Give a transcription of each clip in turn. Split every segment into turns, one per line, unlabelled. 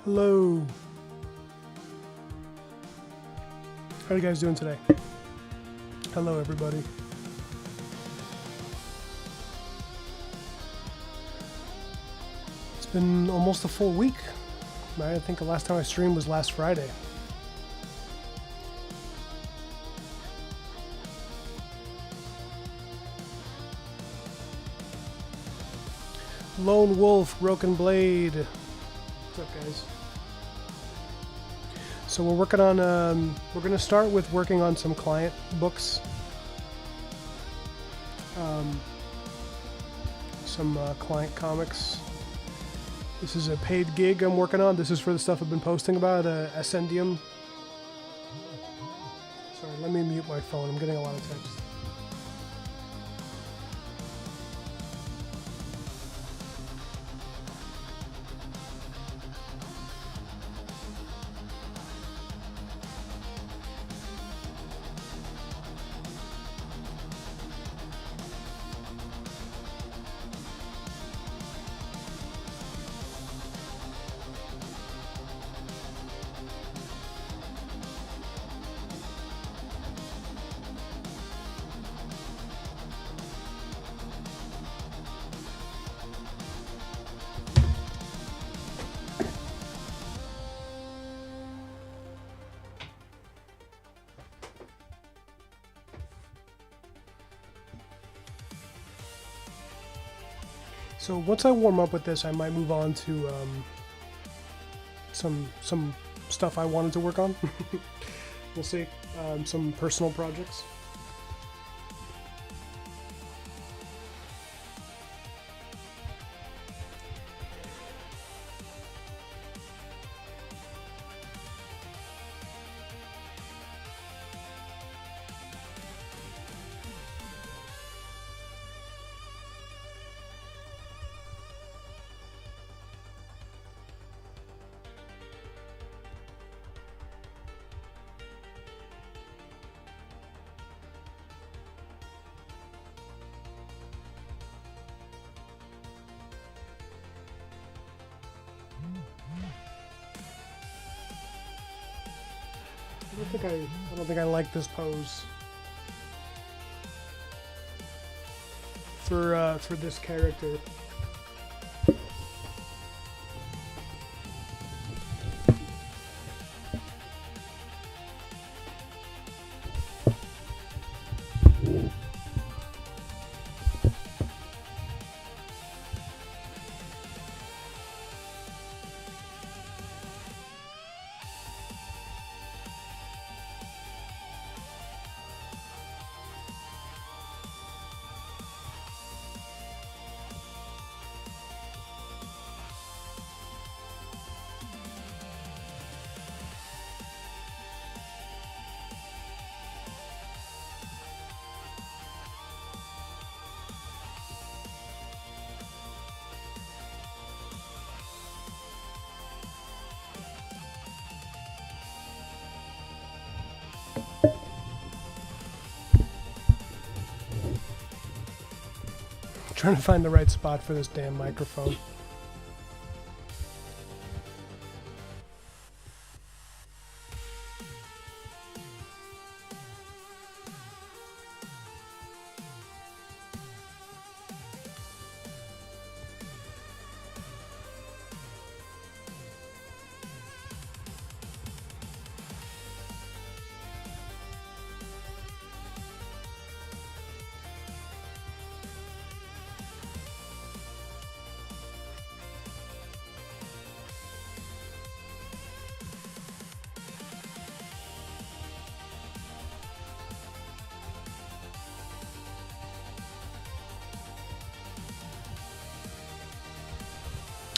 Hello. How are you guys doing today? Hello, everybody. It's been almost a full week. I think the last time I streamed was last Friday. Lone Wolf, Broken Blade. What's up, guys? So we're working on, we're going to start with working on some client books. Some client comics. This is a paid gig I'm working on. This is for the stuff I've been posting about, Ascendium. Sorry, let me mute my phone. I'm getting a lot of text. So once I warm up with this, I might move on to some stuff I wanted to work on. We'll see. Some personal projects. I don't think I like this pose for this character. Trying to find the right spot for this damn microphone.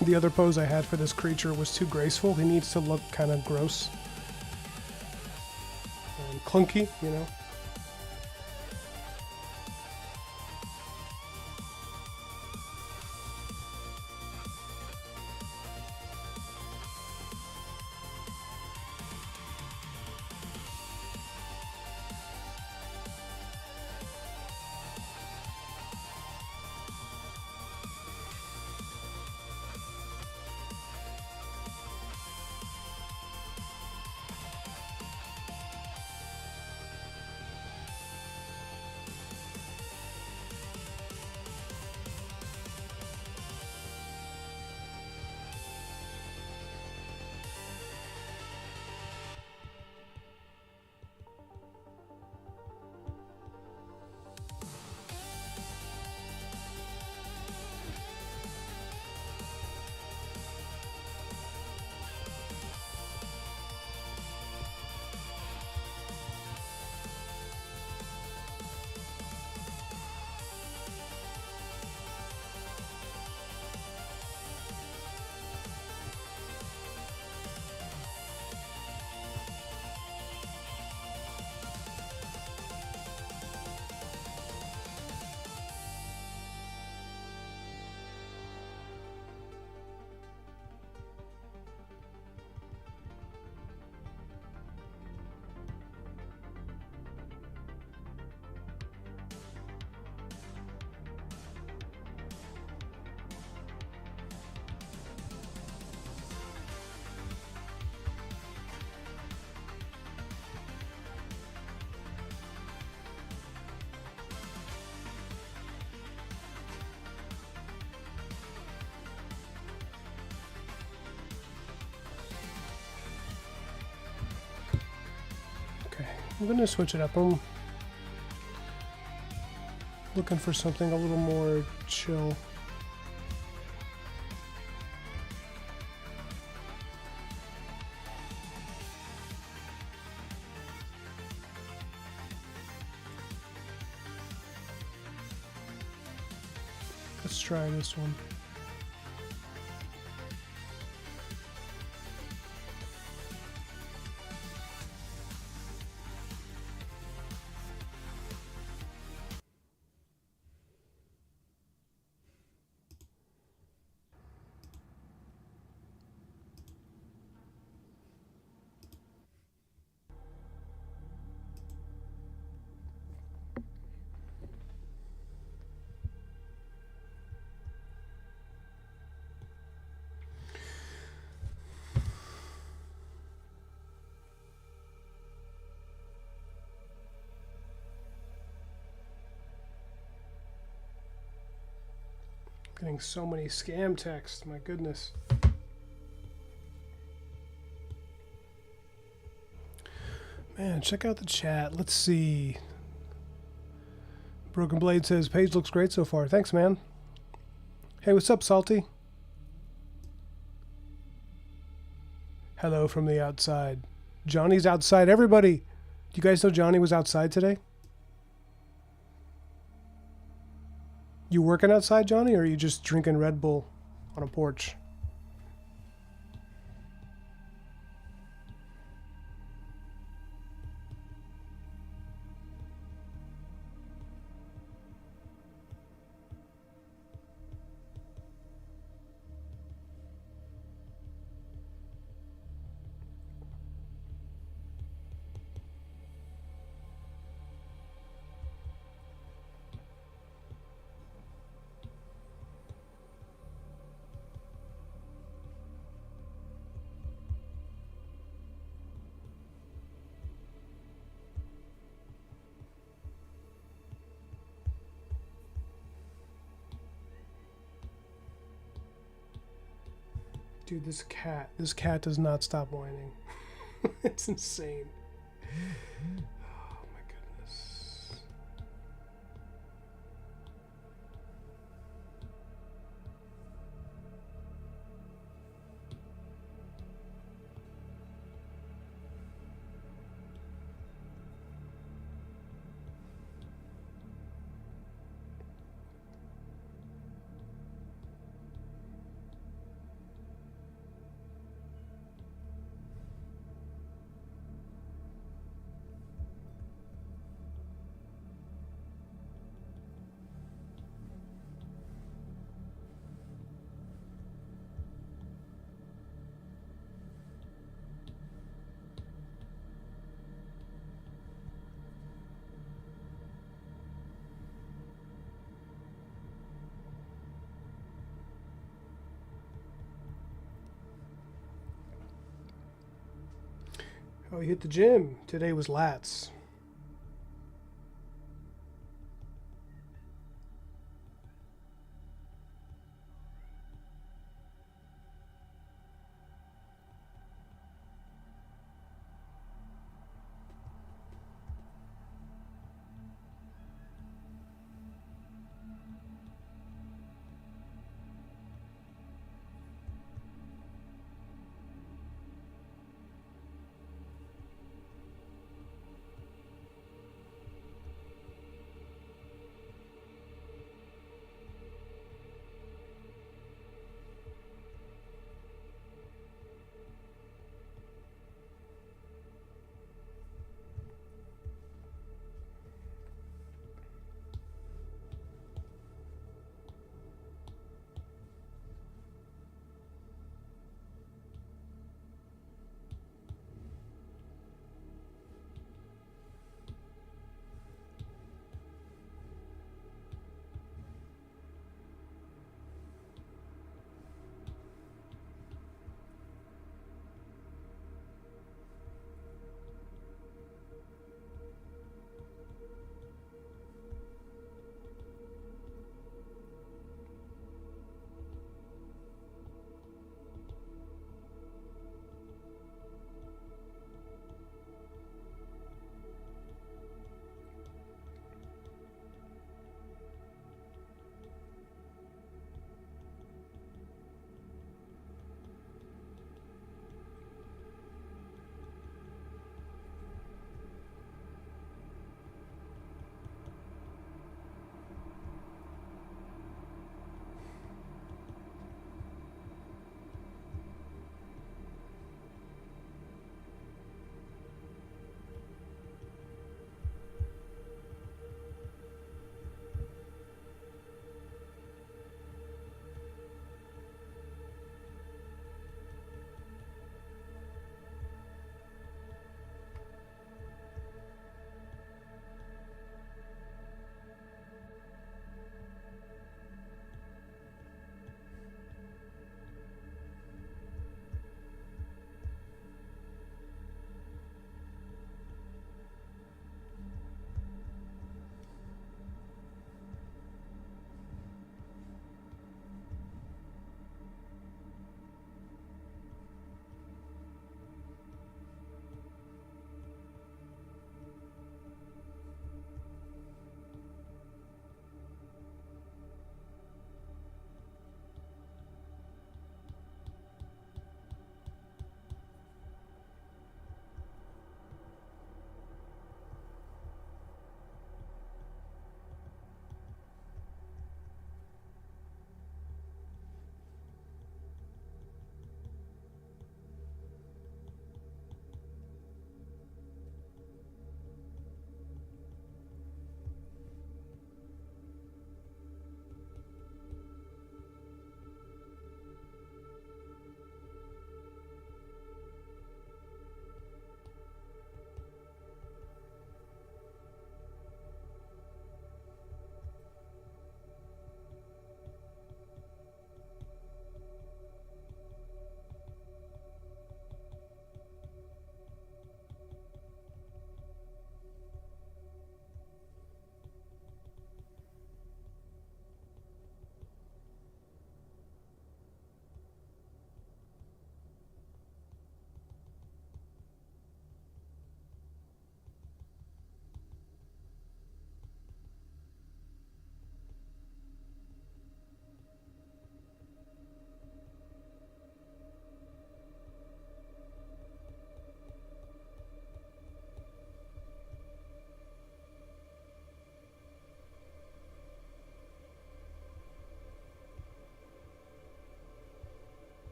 The other pose I had for this creature was too graceful. He needs to look kind of gross and clunky, you know. I'm gonna switch it up. I'm looking for something a little more chill. Let's try this one. Getting so many scam texts, my goodness. Man, check out the chat. Let's see. Broken Blade says, page looks great so far. Thanks, man. Hey, what's up, Salty? Hello from the outside. Johnny's outside. Everybody, do you guys know Johnny was outside today? You working outside, Johnny, or are you just drinking Red Bull on a porch? Dude, this cat does not stop whining. It's insane. Oh my goodness. Oh, he hit the gym. Today was lats.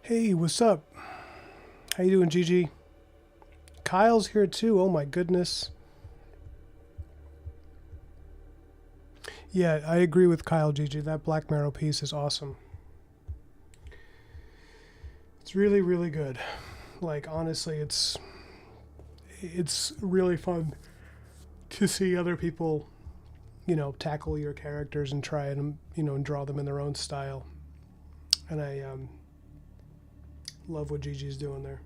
Hey, what's up? How you doing, Gigi? Kyle's here too. Oh my goodness. Yeah, I agree with Kyle, Gigi. That Black Marrow piece is awesome. It's really, really good. Like honestly, it's really fun to see other people, tackle your characters and try and and draw them in their own style. And I love what Gigi's doing there.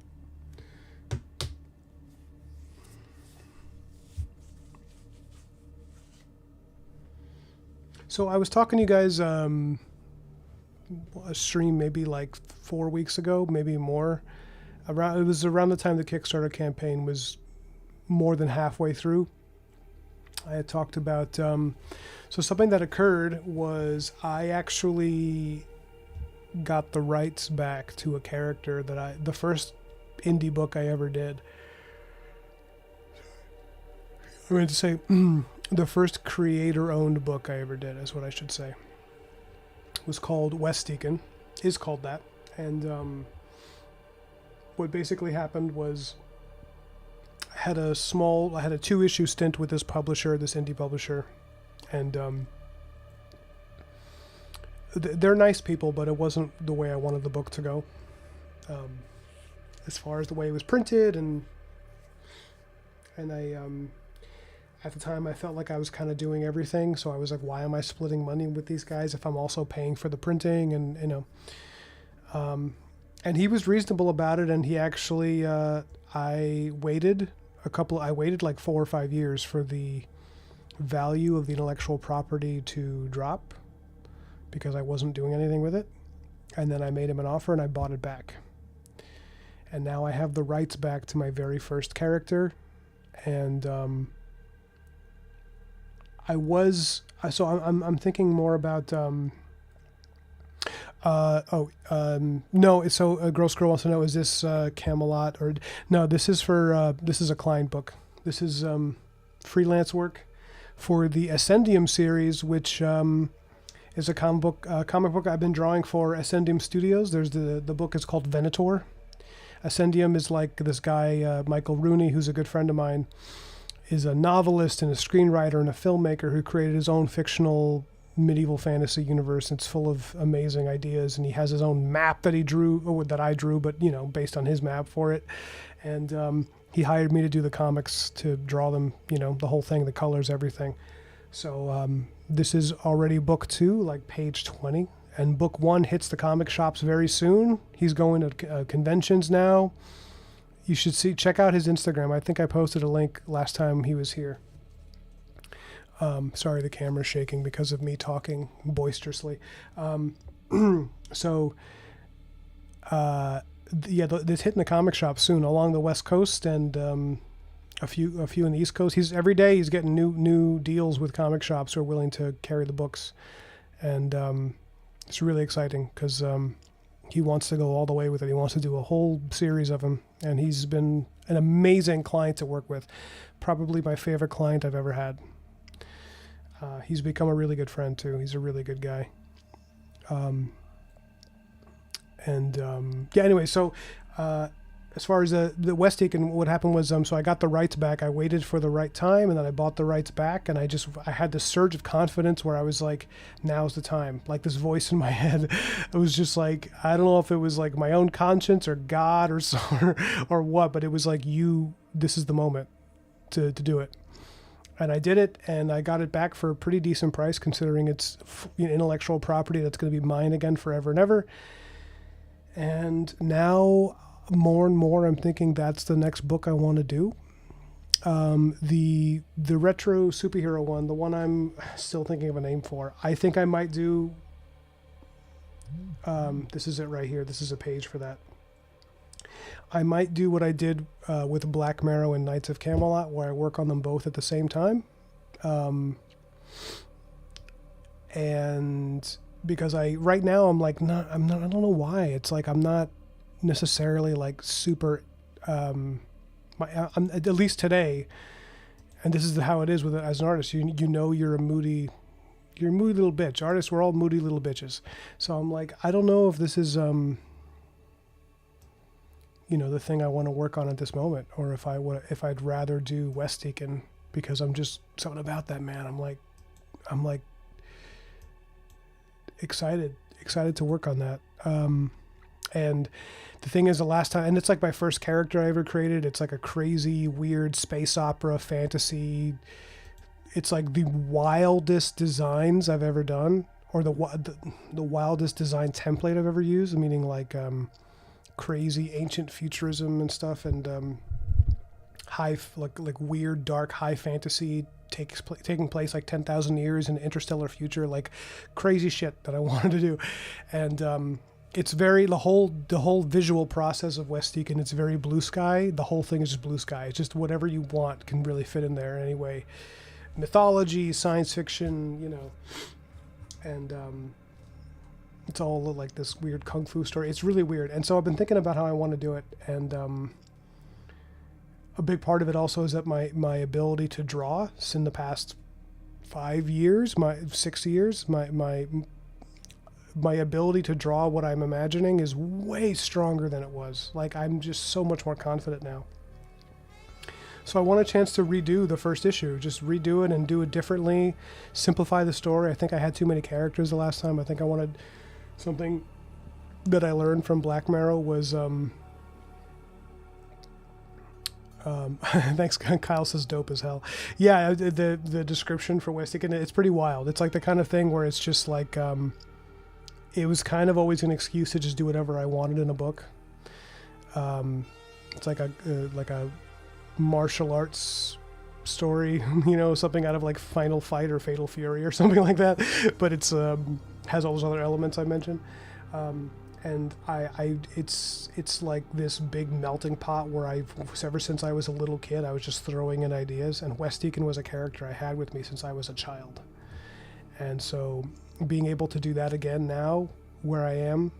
So I was talking to you guys a stream maybe like 4 weeks ago, maybe more. It was around the time the Kickstarter campaign was more than halfway through. I had talked about so something that occurred was I actually got the rights back to a character that the first indie book I ever did. I'm going to say the first creator-owned book I ever did is what I should say. It was called West Deacon, is called that, and what basically happened was I had a 2-issue stint with this publisher, this indie publisher, and they're nice people, but it wasn't the way I wanted the book to go. As far as the way it was printed, and I at the time I felt like I was kind of doing everything, so I was like, why am I splitting money with these guys if I'm also paying for the printing? And and he was reasonable about it, and he actually I waited like 4 or 5 years for the value of the intellectual property to drop because I wasn't doing anything with it. And then I made him an offer and I bought it back. And now I have the rights back to my very first character. And I'm thinking more about no. So Girl Scroll wants to know, is this Camelot or no? This is a client book. This is freelance work for the Ascendium series, which is a comic book I've been drawing for Ascendium Studios. There's the book is called Venator. Ascendium is like this guy Michael Rooney, who's a good friend of mine, is a novelist and a screenwriter and a filmmaker who created his own fictional medieval fantasy universe. It's full of amazing ideas, and he has his own map that he drew, or that I drew, but based on his map for it. And he hired me to do the comics, to draw them, the whole thing, the colors, everything. So this is already book 2, like page 20, and book 1 hits the comic shops very soon. He's going to conventions now. You should check out his Instagram. I think I posted a link last time he was here. Sorry, the camera's shaking because of me talking boisterously. So, this hitting the comic shop soon along the West Coast, and a few in the East Coast. Every day he's getting new deals with comic shops who are willing to carry the books, and it's really exciting because he wants to go all the way with it. He wants to do a whole series of them, and he's been an amazing client to work with. Probably my favorite client I've ever had. He's become a really good friend too. He's a really good guy. Anyway, so as far as the West Deacon, what happened was, so I got the rights back. I waited for the right time, and then I bought the rights back, and I had this surge of confidence where I was like, now's the time. Like this voice in my head, it was just like, I don't know if it was like my own conscience or God or what, but it was like, this is the moment to do it. And I did it, and I got it back for a pretty decent price, considering it's intellectual property that's going to be mine again forever and ever. And now, more and more, I'm thinking that's the next book I want to do. The retro superhero one, the one I'm still thinking of a name for, I think I might do. This is it right here. This is a page for that. I might do what I did with Black Marrow and Knights of Camelot, where I work on them both at the same time. And because right now I'm like, I don't know why. It's like I'm not necessarily like super, I'm at least today, and this is how it is with it as an artist. You're a moody little bitch. Artists, we're all moody little bitches. So I'm like, I don't know if this is the thing I want to work on at this moment, or if I'd rather do Westdeacon, because I'm just something about that, man. I'm like excited to work on that. And the thing is, the last time, and it's like my first character I ever created. It's like a crazy, weird space opera fantasy. It's like the wildest designs I've ever done, or the wildest design template I've ever used. Meaning like crazy ancient futurism and stuff, and like weird dark high fantasy taking place like 10,000 years in interstellar future, like crazy shit that I wanted to do. And it's very the whole visual process of Westdeacon. It's very blue sky. The whole thing is just blue sky. It's just whatever you want can really fit in there anyway. Mythology, science fiction, and it's all like this weird kung fu story. It's really weird. And so I've been thinking about how I want to do it, and a big part of it also is that my ability to draw in the past 6 years, my ability to draw what I'm imagining is way stronger than it was. Like, I'm just so much more confident now. So I want a chance to redo the first issue, just redo it and do it differently, simplify the story. I think I had too many characters the last time. I think I wanted something that I learned from Black Marrow was, thanks, Kyle says dope as hell. Yeah, the description for Westdeacon, it's pretty wild. It's like the kind of thing where it's just like, it was kind of always an excuse to just do whatever I wanted in a book. It's like a martial arts story, something out of like Final Fight or Fatal Fury or something like that. But it's has all those other elements I mentioned. And it's like this big melting pot where ever since I was a little kid, I was just throwing in ideas. And Westdeacon was a character I had with me since I was a child. And so being able to do that again now, where I am,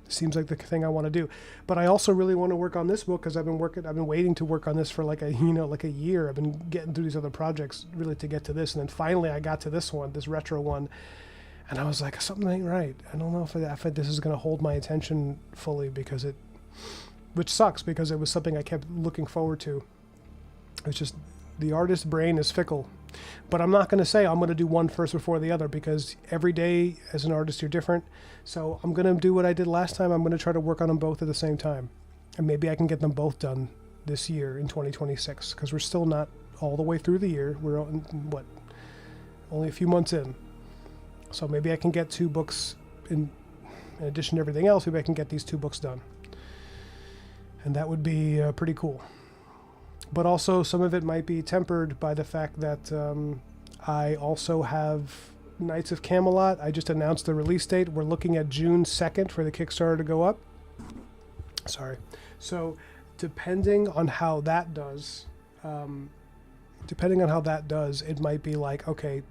seems like the thing I want to do. But I also really want to work on this book because I've been waiting to work on this for like a year. I've been getting through these other projects really to get to this, and then finally I got to this one, this retro one, and I was like, something ain't right. I don't know if this is going to hold my attention fully, which sucks because it was something I kept looking forward to. It's just the artist's brain is fickle. But I'm not going to say I'm going to do one first before the other, because every day as an artist you're different. So I'm going to do what I did last time. I'm going to try to work on them both at the same time. And maybe I can get them both done this year in 2026, because we're still not all the way through the year. We're only a few months in. So maybe I can get 2 books in addition to everything else. Maybe I can get these 2 books done. And that would be pretty cool. But also some of it might be tempered by the fact that I also have Knights of Camelot. I just announced the release date. We're looking at June 2nd for the Kickstarter to go up. Sorry. So depending on how that does, it might be like, okay,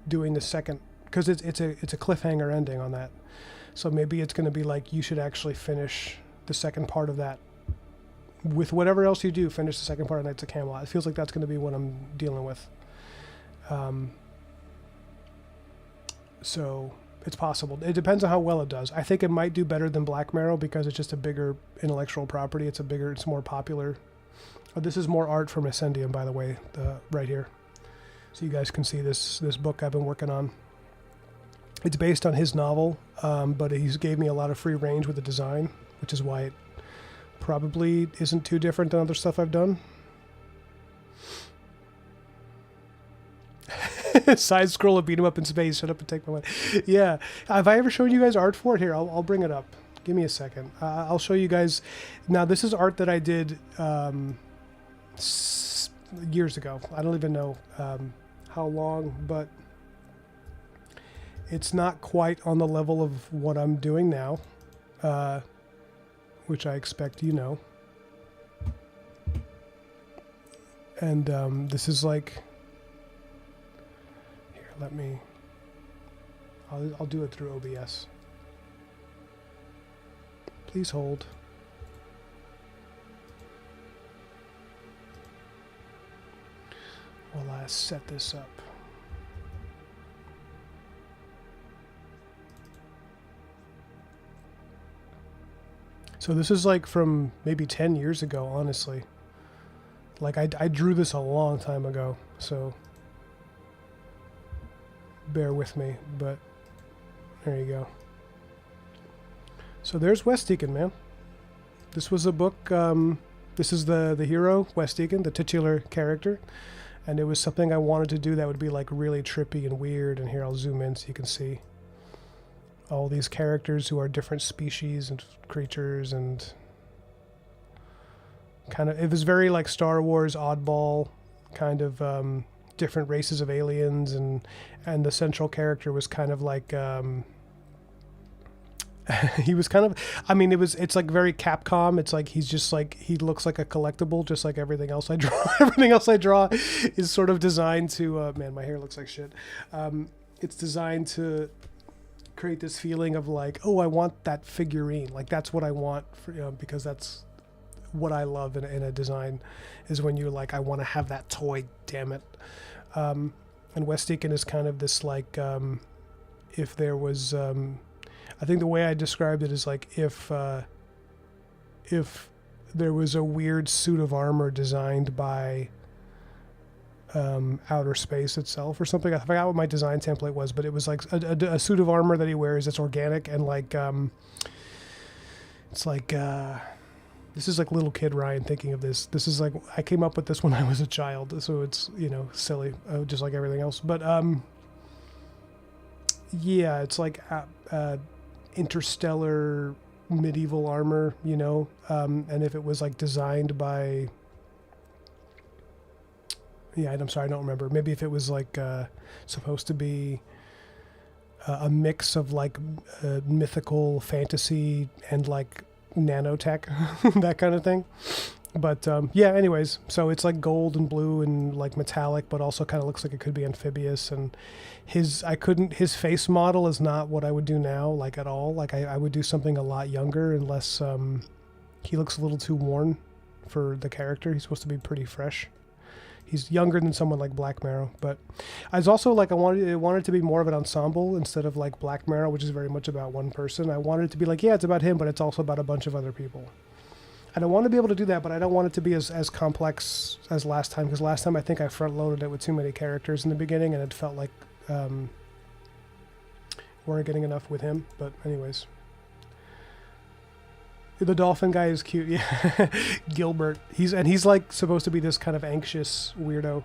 doing the second, because it's a cliffhanger ending on that. So maybe it's going to be like, you should actually finish the second part of that. With whatever else you do, finish the second part of Knights of Camelot. It feels like that's going to be what I'm dealing with. So it's possible. It depends on how well it does. I think it might do better than Black Marrow because it's just a bigger intellectual property. It's more popular. Oh, this is more art from Ascendium, by the way, right here. So you guys can see this book I've been working on. It's based on his novel, but he's gave me a lot of free range with the design, which is why it probably isn't too different than other stuff I've done. Side scroll of beat 'em up in space. Shut up and take my money. Yeah. Have I ever shown you guys art for it? Here, I'll bring it up. Give me a second. I'll show you guys. Now, this is art that I did years ago. I don't even know how long, but it's not quite on the level of what I'm doing now. Which I expect you know. And this is like, here, I'll do it through OBS. Please hold. While I set this up. So this is like from maybe 10 years ago, honestly. Like I drew this a long time ago, so bear with me, but there you go. So there's Wes Deacon, man. This was a book, this is the hero, Wes Deacon, the titular character, and it was something I wanted to do that would be like really trippy and weird, and here I'll zoom in so you can see all these characters who are different species and creatures, and kind of, it was very like Star Wars oddball kind of different races of aliens, and the central character was kind of like he was kind of, I mean, it's like very Capcom. It's like he's just like, he looks like a collectible, just like everything else I draw. Everything else I draw is sort of designed to man, my hair looks like shit. It's designed to create this feeling of like, oh, I want that figurine, like that's what I want for, because that's what I love in a design, is when you're like, I want to have that toy, damn it. And Wes Deacon is kind of this like, if there was I think the way I described it is like if there was a weird suit of armor designed by outer space itself or something. I forgot what my design template was, but it was like a suit of armor that he wears that's organic, and like it's like this is like little kid Ryan thinking of this. This is like, I came up with this when I was a child, so it's, silly, just like everything else. But yeah, it's like interstellar medieval armor, and if it was like designed by, I'm sorry, I don't remember. Maybe if it was like supposed to be a mix of like mythical fantasy and like nanotech, that kind of thing. But anyways, so it's like gold and blue and like metallic, but also kind of looks like it could be amphibious. And his face model is not what I would do now, like at all. Like I would do something a lot younger, unless he looks a little too worn for the character. He's supposed to be pretty fresh. He's younger than someone like Black Marrow, but I was also like, I wanted it to be more of an ensemble instead of like Black Marrow, which is very much about one person. I wanted it to be like, yeah, it's about him, but it's also about a bunch of other people. And I want to be able to do that, but I don't want it to be as complex as last time, because last time I think I front-loaded it with too many characters in the beginning, and it felt like weren't getting enough with him. But anyways. The dolphin guy is cute, yeah. Gilbert. He's like supposed to be this kind of anxious weirdo.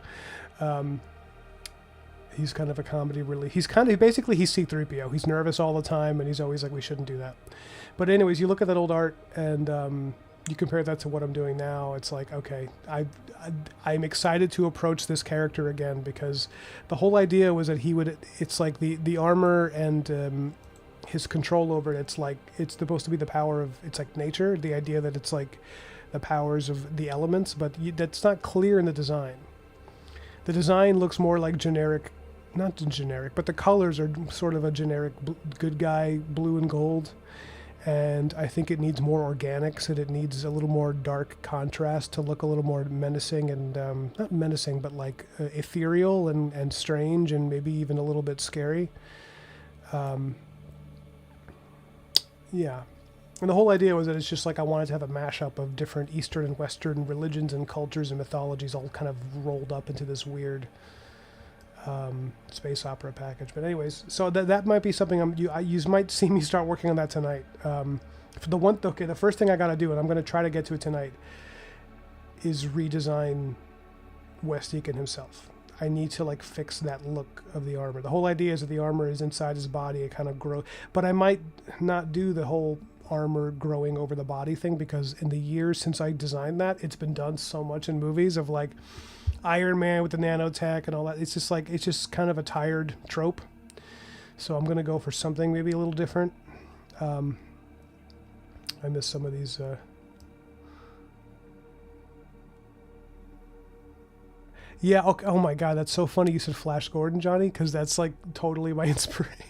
He's kind of a comedy relief. He's basically C-3PO. He's nervous all the time, and he's always like, we shouldn't do that. But anyways, you look at that old art, and you compare that to what I'm doing now. It's like, okay, I'm excited to approach this character again, because the whole idea was that it's like the armor and his control over it, it's like, it's supposed to be the power of, it's like nature, the idea that it's like the powers of the elements, but that's not clear in the design. The design looks more like generic, not generic, but the colors are sort of a generic good guy, blue and gold, and I think it needs more organics, and it needs a little more dark contrast to look a little more menacing, and not menacing, but like ethereal and strange, and maybe even a little bit scary. Yeah. And the whole idea was that it's just like, I wanted to have a mashup of different Eastern and Western religions and cultures and mythologies all kind of rolled up into this weird space opera package. But anyways, so that might be something you might see me start working on that tonight. The first thing I got to do, and I'm going to try to get to it tonight, is redesign Wes Deacon himself. I need to like fix that look of the armor. The whole idea is that the armor is inside his body, it kind of grows. But I might not do the whole armor growing over the body thing, because in the years since I designed that, it's been done so much in movies of like Iron Man with the nanotech and all that. It's just kind of a tired trope. So I'm gonna go for something maybe a little different. I miss some of these. Yeah, okay. Oh my God, that's so funny you said Flash Gordon, Johnny, because that's like totally my inspiration.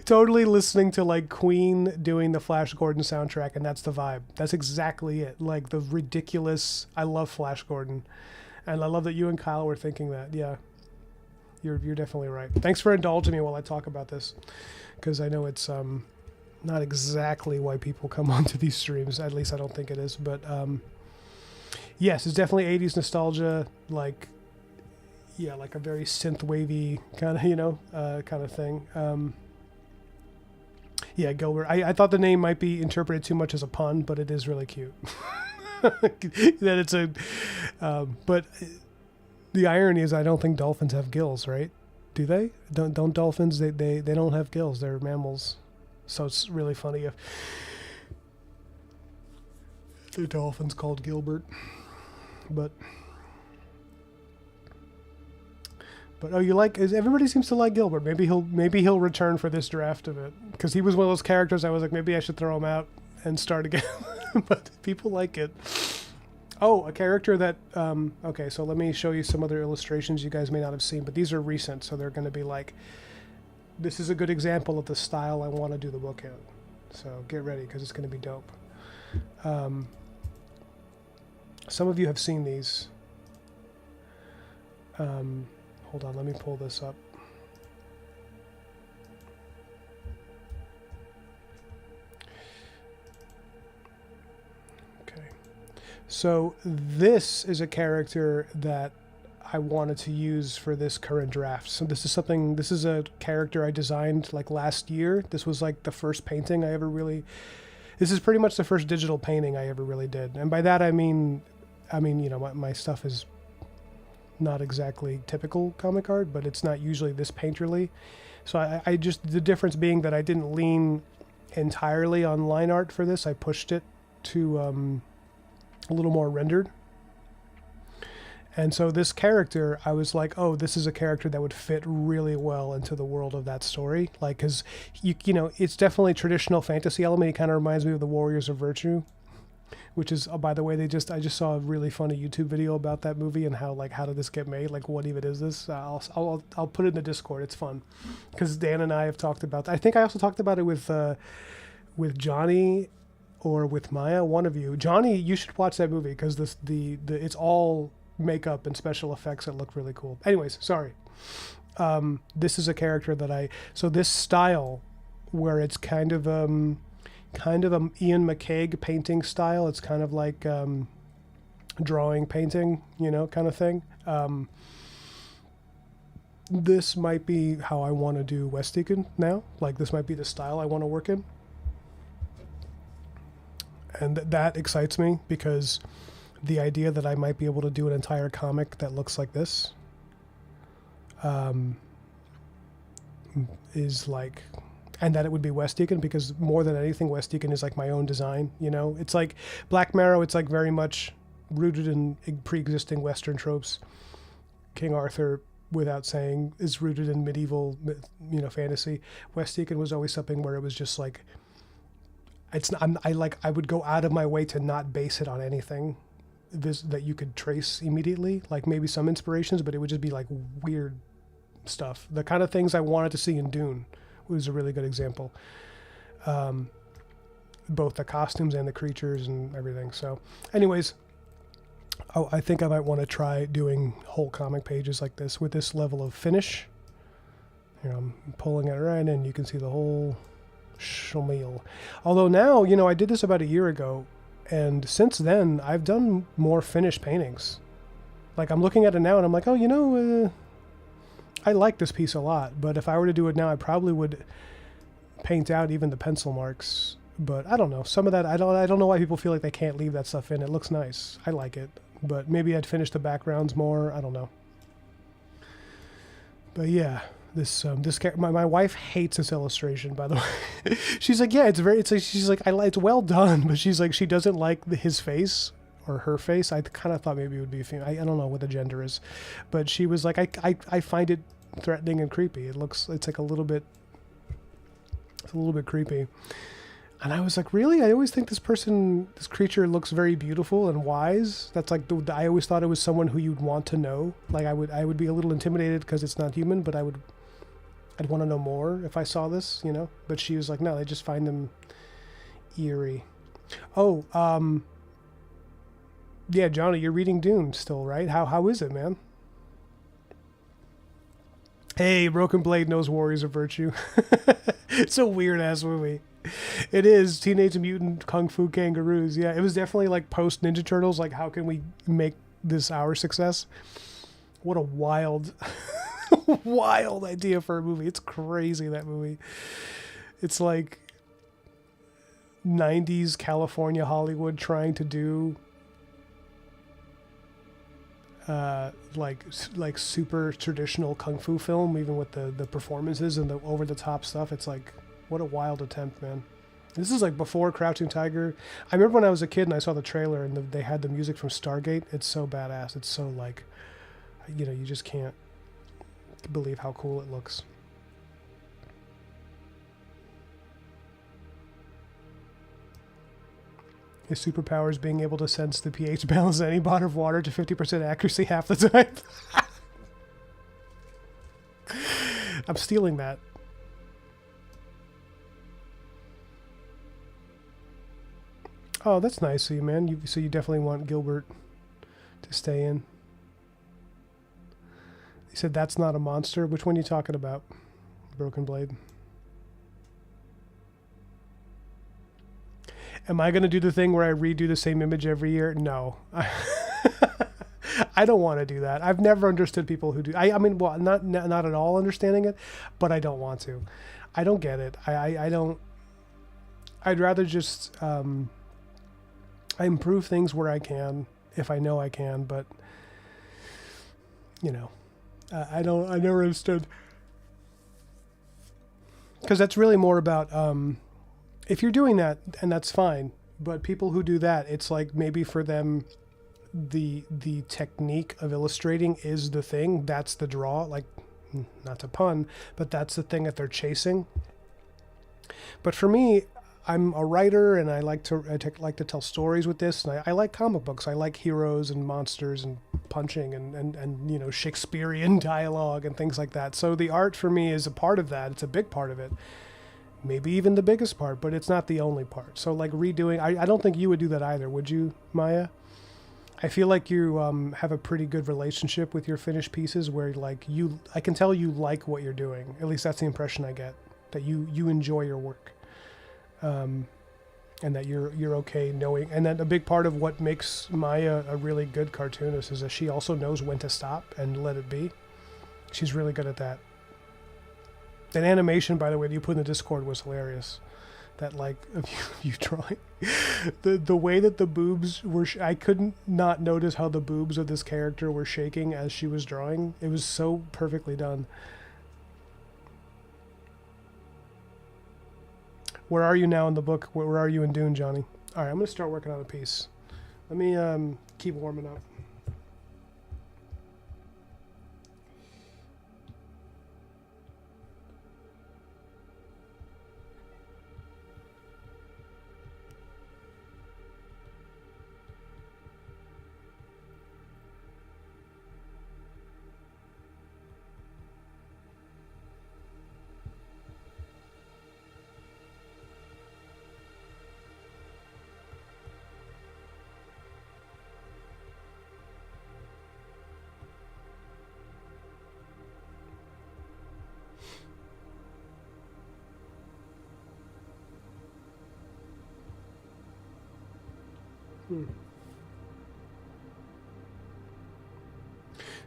Totally listening to like Queen doing the Flash Gordon soundtrack, and that's the vibe. That's exactly it. Like the ridiculous, I love Flash Gordon. And I love that you and Kyle were thinking that. Yeah, you're definitely right. Thanks for indulging me while I talk about this, because I know it's not exactly why people come onto these streams. At least I don't think it is. But yes, it's definitely 80s nostalgia. Like, yeah, like a very synth wavy kind of, kind of thing. Yeah, Gilbert. I thought the name might be interpreted too much as a pun, but it is really cute. That it's a, but the irony is I don't think dolphins have gills, right? Do they? Don't dolphins? They don't have gills. They're mammals. So it's really funny if the dolphin's called Gilbert. But oh, you like? Everybody seems to like Gilbert. Maybe he'll return for this draft of it, because he was one of those characters I was like, maybe I should throw him out and start again. But people like it. Oh, a character that okay, so let me show you some other illustrations you guys may not have seen, but these are recent, so they're going to be like, this is a good example of the style I want to do the book in. So get ready, because it's going to be dope. Some of you have seen these. Hold on, let me pull this up. Okay. So this is a character that I wanted to use for this current draft. So this is a character I designed like last year. This was like the first painting I ever really, this is pretty much the first digital painting I ever really did. And by that I mean, my stuff is not exactly typical comic art, but it's not usually this painterly. So I just, the difference being that I didn't lean entirely on line art for this. I pushed it to a little more rendered. And so this character, I was like, oh, this is a character that would fit really well into the world of that story. Like, because, it's definitely a traditional fantasy element. It kind of reminds me of the Warriors of Virtue, which is, by the way, I just saw a really funny YouTube video about that movie and how did this get made? Like, what even is this? I'll put it in the Discord. It's fun, because Dan and I have talked about that. I think I also talked about it with Johnny or with Maya, one of you. Johnny, you should watch that movie, because it's all makeup and special effects that look really cool. Anyways, sorry. This is a character that so this style where it's kind of a Ian McCaig painting style. It's kind of like drawing painting, kind of thing. This might be how I want to do West Deacon now. Like, this might be the style I want to work in. And that excites me, because the idea that I might be able to do an entire comic that looks like this is like, and that it would be West Deacon, because more than anything, West Deacon is like my own design. It's like Black Marrow. It's like very much rooted in pre-existing Western tropes. King Arthur, without saying, is rooted in medieval, fantasy. West Deacon was always something where it was just like, I would go out of my way to not base it on anything that you could trace immediately, like maybe some inspirations, but it would just be like weird stuff. The kind of things I wanted to see in Dune was a really good example. Both the costumes and the creatures and everything. So anyways, I think I might want to try doing whole comic pages like this with this level of finish. I'm pulling it right in, you can see the whole schlemiel. Although now, I did this about a year ago, and since then, I've done more finished paintings. Like, I'm looking at it now, and I'm like, oh, I like this piece a lot. But if I were to do it now, I probably would paint out even the pencil marks. But I don't know. Some of that, I don't know why people feel like they can't leave that stuff in. It looks nice. I like it. But maybe I'd finish the backgrounds more. I don't know. But yeah. My wife hates this illustration, by the way. She's like, yeah, she's like, it's well done, but she's like, she doesn't like his face or her face. I kind of thought maybe it would be a female. I don't know what the gender is, but she was like, I find it threatening and creepy. It's like a little bit creepy. And I was like, really? I always think this creature looks very beautiful and wise. That's like, I always thought it was someone who you'd want to know. Like, I would be a little intimidated because it's not human, but I'd want to know more if I saw this, But she was like, no, I just find them eerie. Oh, yeah, Johnny, you're reading Dune still, right? How is it, man? Hey, Broken Blade knows Warriors of Virtue. It's a weird-ass movie. It is Teenage Mutant Kung Fu Kangaroos. Yeah, it was definitely like post Ninja Turtles. Like, how can we make this our success? What a wild, wild idea for a movie. It's crazy, that movie. It's like 90s California Hollywood trying to do like super traditional kung fu film, even with the performances and the over the top stuff. It's like, what a wild attempt, man. This is like before Crouching Tiger. I remember when I was a kid and I saw the trailer and they had the music from Stargate. It's so badass. It's so like, you know, you just can't believe how cool it looks. His superpower is being able to sense the pH balance of any body of water to 50% accuracy half the time. I'm stealing that. Oh, that's nice of you, man. So you definitely want Gilbert to stay in. He said that's not a monster. Which one are you talking about? Broken Blade. Am I going to do the thing where I redo the same image every year? No. I don't want to do that. I've never understood people who do. I mean, well, not at all understanding it, but I don't want to. I don't get it. I don't. I'd rather just I improve things where I can, if I know I can, but you know, I don't. I never understood, because that's really more about if you're doing that, and that's fine, but people who do that, it's like maybe for them the technique of illustrating is the thing, that's the draw, like, not to pun, but that's the thing that they're chasing. But for me, I'm a writer and I like to tell stories with this, and I like comic books. I like heroes and monsters and punching and you know, Shakespearean dialogue and things like that. So the art for me is a part of that. It's a big part of it. Maybe even the biggest part, but it's not the only part. So like redoing, I don't think you would do that either, would you, Maya? I feel like you have a pretty good relationship with your finished pieces, where like I can tell you like what you're doing. At least that's the impression I get, that you enjoy your work, and that you're okay knowing. And then a big part of what makes Maya a really good cartoonist is that she also knows when to stop and let it be. She's really good at that. That animation, by the way, that you put in the Discord was hilarious. That like of you drawing the way that the boobs were. I couldn't not notice how the boobs of this character were shaking as she was drawing. It was so perfectly done. Where are you now in the book? Where are you in Dune, Johnny? All right, I'm gonna start working on a piece. Let me keep warming up.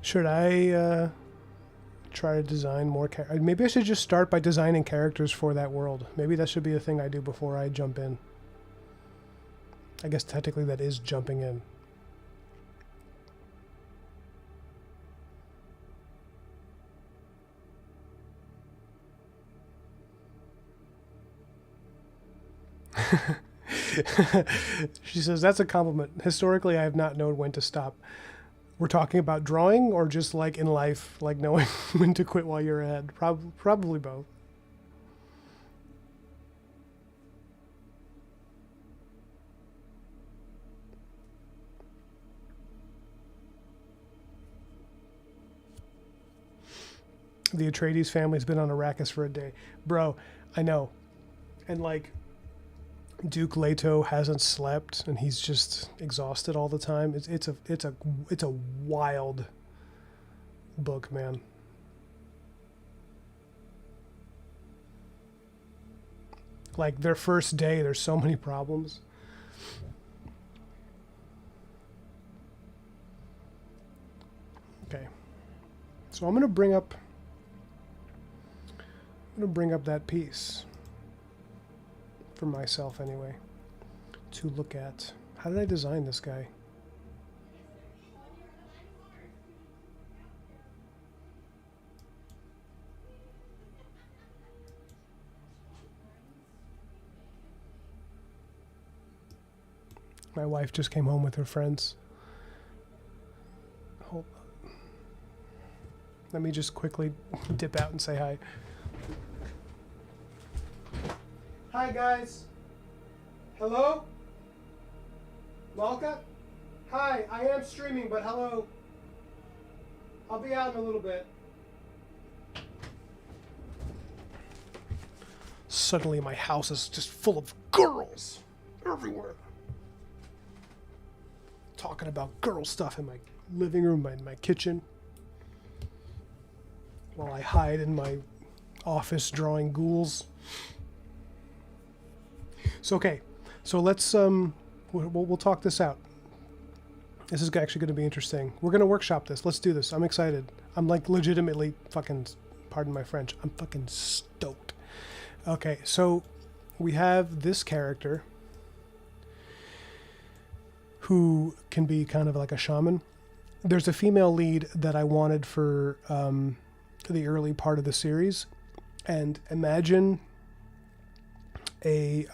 Should I try to design more maybe I should just start by designing characters for that world. Maybe that should be the thing I do before I jump in. I guess technically that is jumping in. She says, that's a compliment. Historically, I have not known when to stop. We're talking about drawing, or just like in life, like knowing when to quit while you're ahead? Probably both. The Atreides family's been on Arrakis for a day. Bro, I know. And like, Duke Leto hasn't slept and he's just exhausted all the time. It's a wild book, man. Like their first day, there's so many problems. Okay. So I'm going to bring up that piece for myself anyway to look at. How did I design this guy? My wife just came home with her friends. Hold on. Let me just quickly dip out and say hi. Hi, guys. Hello? Malka? Hi, I am streaming, but hello. I'll be out in a little bit. Suddenly my house is just full of girls everywhere. Talking about girl stuff in my living room, my kitchen, while I hide in my office drawing ghouls. So okay, so let's we'll talk this out. This is actually going to be interesting. We're going to workshop this. Let's do this. I'm excited. I'm like legitimately fucking, pardon my French, I'm fucking stoked. Okay, so we have this character who can be kind of like a shaman. There's a female lead that I wanted for the early part of the series, and imagine a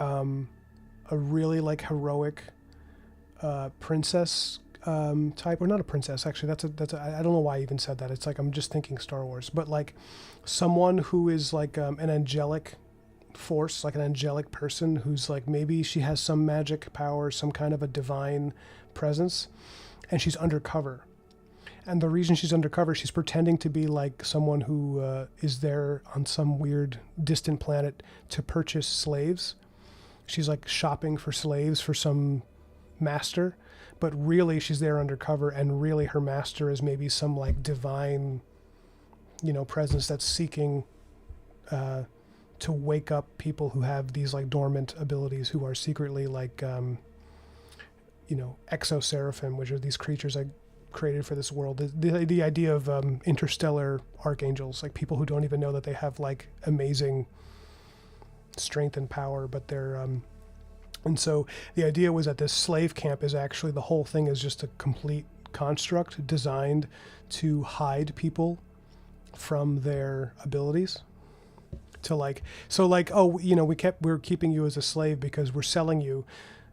really like heroic princess type, or not a princess actually. That's a I don't know why I even said that. It's like I'm just thinking Star Wars, but like someone who is like an angelic force, like an angelic person who's like, maybe she has some magic power, some kind of a divine presence, and she's undercover. And the reason she's undercover, she's pretending to be like someone who is there on some weird distant planet to purchase slaves. She's like shopping for slaves for some master, but really she's there undercover, and really her master is maybe some like divine, presence that's seeking to wake up people who have these like dormant abilities, who are secretly like, exo-seraphim, which are these creatures like created for this world. The idea of interstellar archangels, like people who don't even know that they have like amazing strength and power, but they're and so the idea was that this slave camp is actually, the whole thing is just a complete construct designed to hide people from their abilities. To like, so like, oh, we're keeping you as a slave because we're selling you,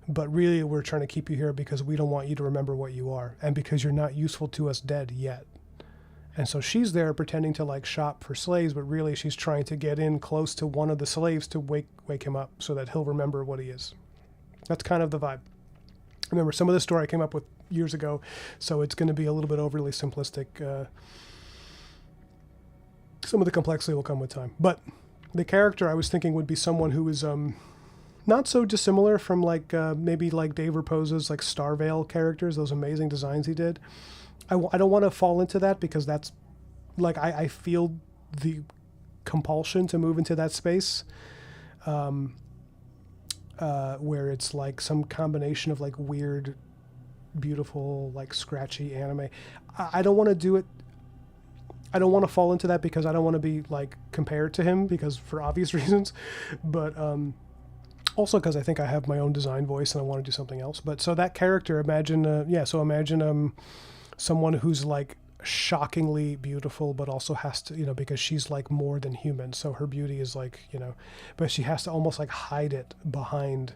but really we're trying to keep you here because we don't want you to remember what you are, and because you're not useful to us dead yet. And so she's there pretending to like shop for slaves, but really she's trying to get in close to one of the slaves to wake him up so that he'll remember what he is. That's kind of the vibe. Remember, some of the story I came up with years ago, so it's going to be a little bit overly simplistic. Some of the complexity will come with time, but the character I was thinking would be someone who is not so dissimilar from like maybe like Dave Raposa's like Starvale characters, those amazing designs he did. I don't want to fall into that, because that's like I feel the compulsion to move into that space, where it's like some combination of like weird, beautiful, like scratchy anime. I don't want to do it. I don't want to fall into that because I don't want to be like compared to him, because for obvious reasons, but also because I think I have my own design voice and I want to do something else. But so that character, imagine someone who's like shockingly beautiful, but also has to, because she's like more than human. So her beauty is like, but she has to almost like hide it behind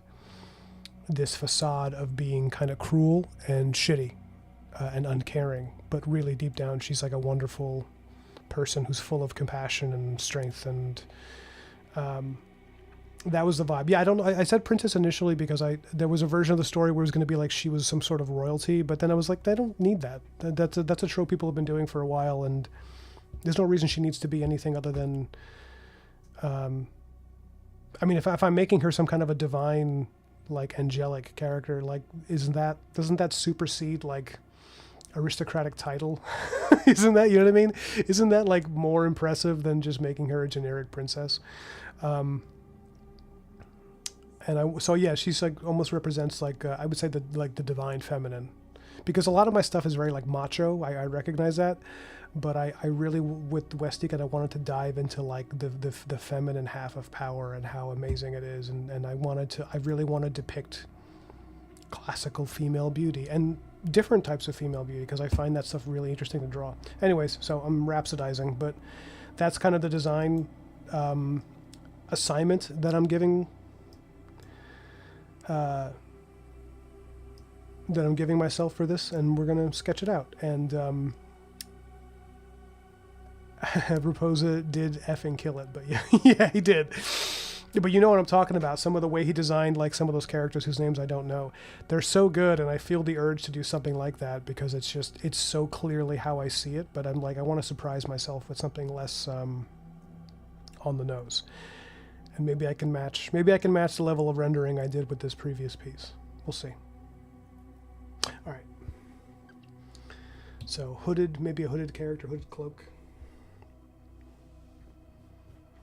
this facade of being kind of cruel and shitty and uncaring. But really deep down, she's like a wonderful person who's full of compassion and strength, and that was the vibe. Yeah, I said princess initially because there was a version of the story where it was going to be like she was some sort of royalty, but then I was like, I don't need that. That's a trope people have been doing for a while, and there's no reason she needs to be anything other than if I'm making her some kind of a divine, like angelic character, like doesn't that supersede like aristocratic title? Isn't that, you know what I mean? Isn't that like more impressive than just making her a generic princess? And so yeah, she's like almost represents like I would say the divine feminine, because a lot of my stuff is very like macho. I recognize that, but I really with Westique I wanted to dive into like the feminine half of power and how amazing it is, and I really want to depict classical female beauty and different types of female beauty because I find that stuff really interesting to draw. Anyways, so I'm rhapsodizing, but that's kind of the design assignment that I'm giving. That I'm giving myself for this, and we're gonna sketch it out. And Raposa did effing kill it, but yeah, yeah, he did. But you know what I'm talking about. Some of the way he designed like some of those characters whose names I don't know. They're so good, and I feel the urge to do something like that because it's so clearly how I see it. But I'm like, I want to surprise myself with something less on the nose. And maybe I can match the level of rendering I did with this previous piece. We'll see. All right. So maybe a hooded character, hooded cloak.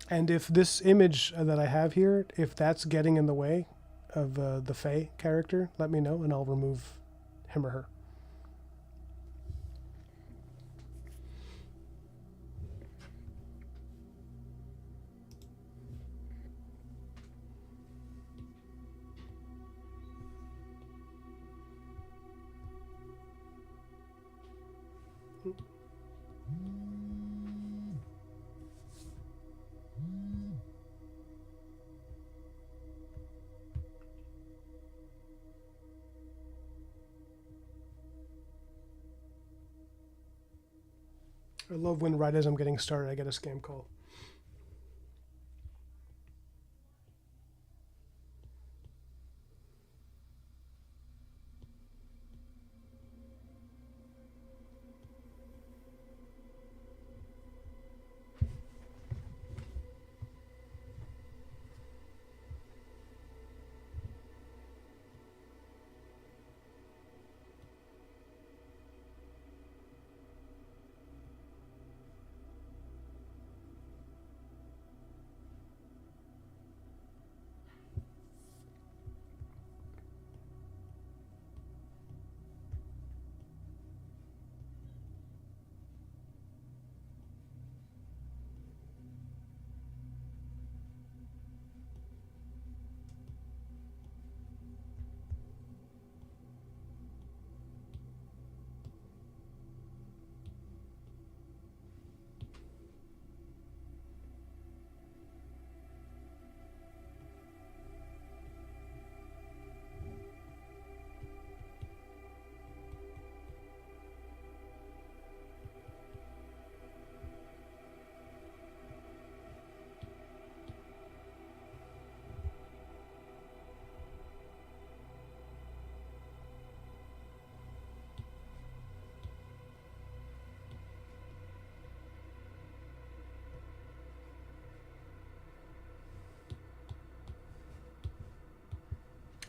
And if this image that I have here, if that's getting in the way of the Fae character, let me know and I'll remove him or her. I love when right as I'm getting started, I get a scam call.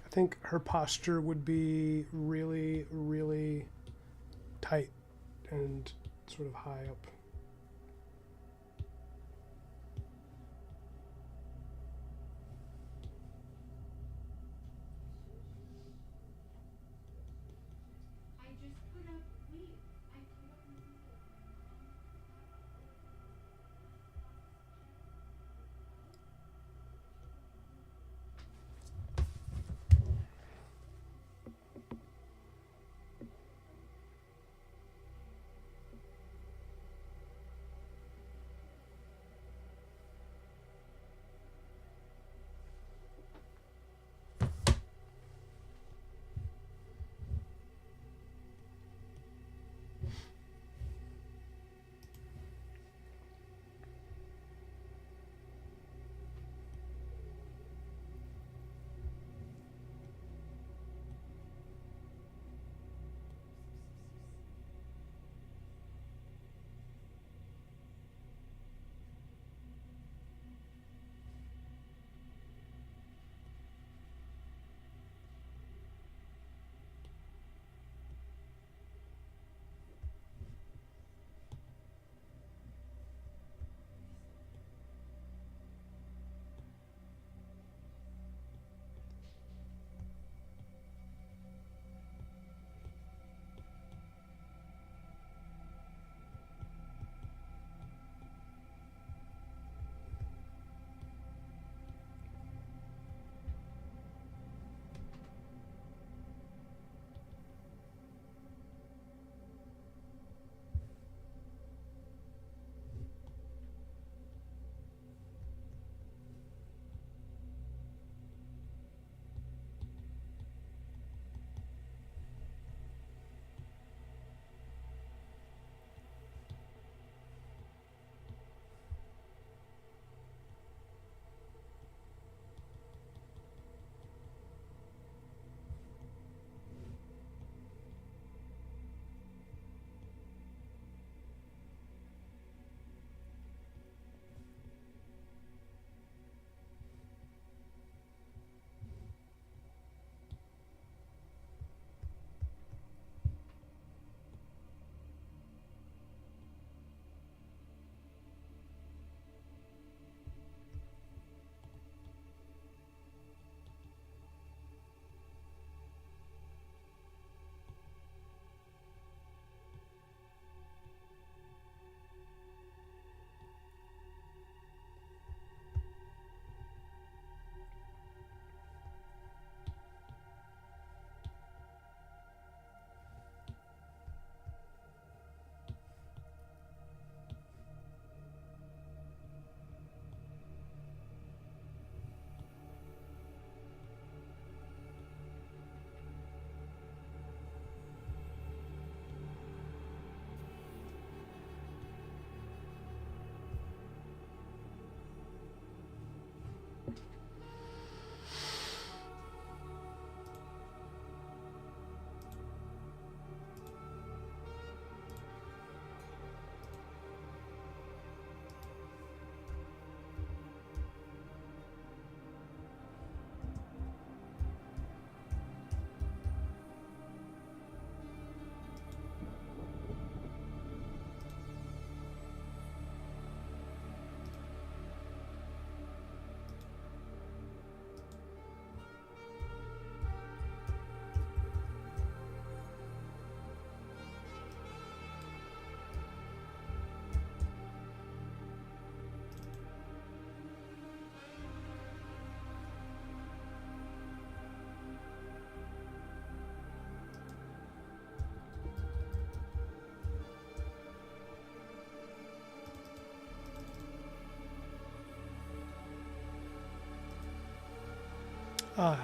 I think her posture would be really, really tight and sort of high up.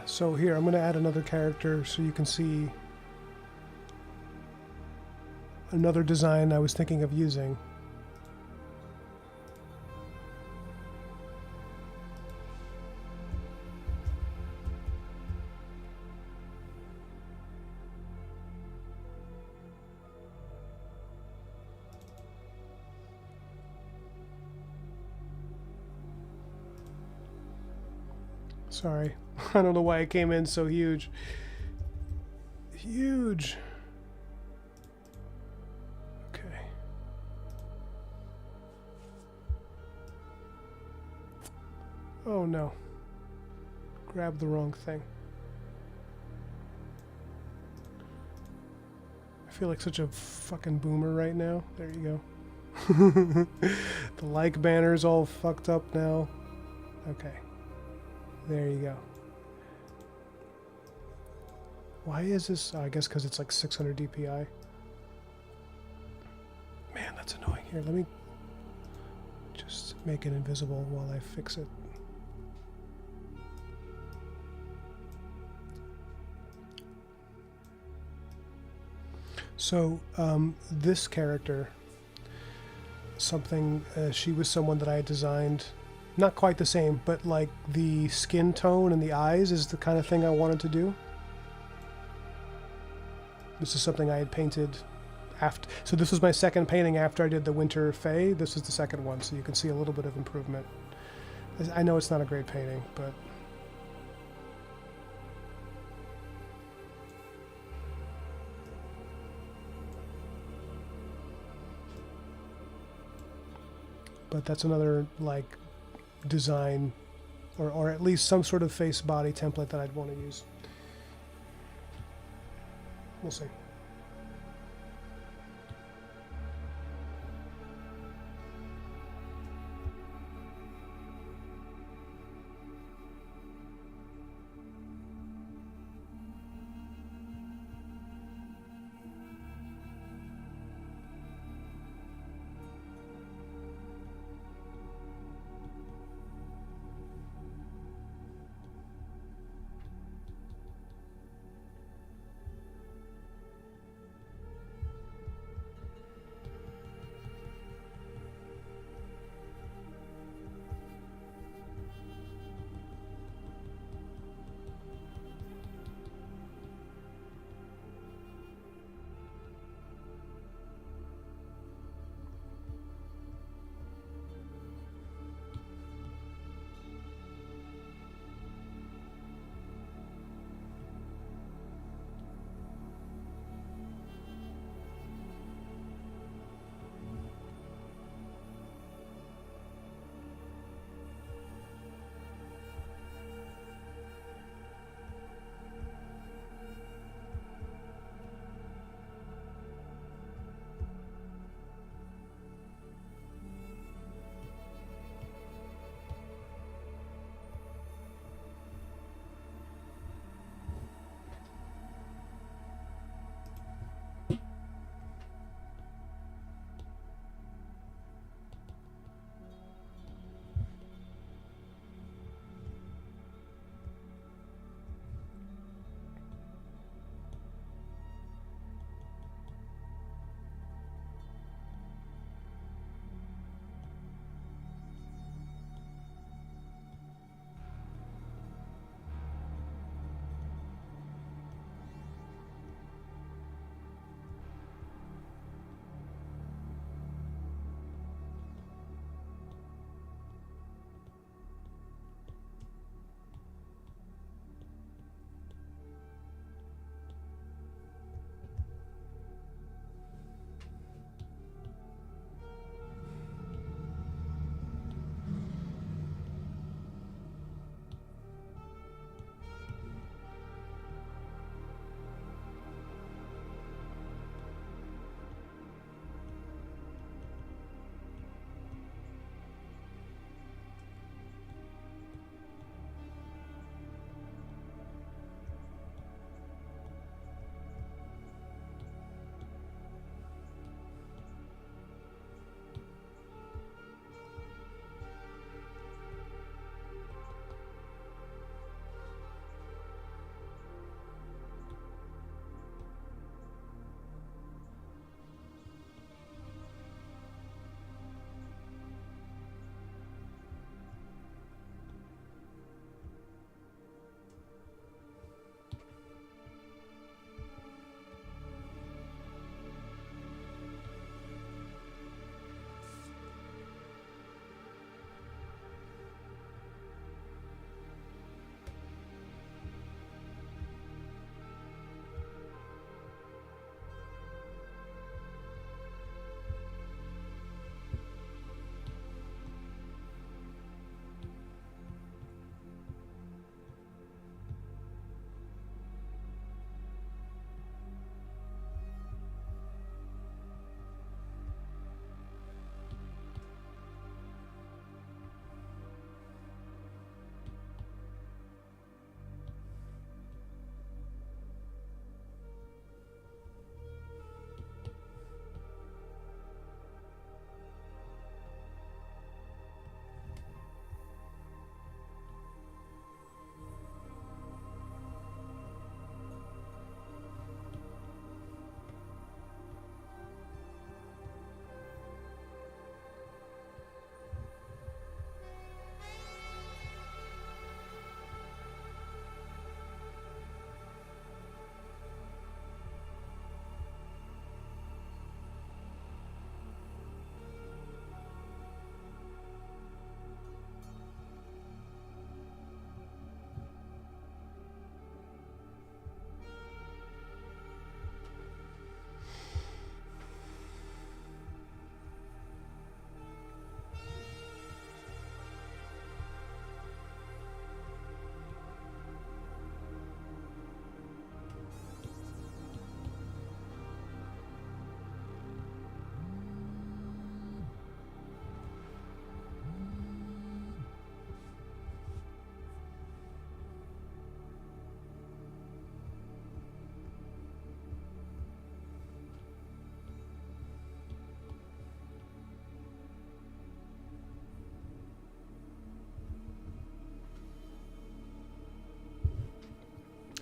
So here, I'm going to add another character so you can see another design I was thinking of using. Sorry. I don't know why it came in so huge. Huge. Okay. Oh no. Grabbed the wrong thing. I feel like such a fucking boomer right now. There you go. The like banner's all fucked up now. Okay. There you go. Why is this? I guess because it's like 600 DPI. Man, that's annoying. Here, let me just make it invisible while I fix it. So, this character, she was someone that I had designed, not quite the same, but like the skin tone and the eyes is the kind of thing I wanted to do. This is something I had painted after. So this was my second painting after I did the Winter Fae. This is the second one, so you can see a little bit of improvement. I know it's not a great painting, but that's another like design or at least some sort of face body template that I'd want to use. We'll see.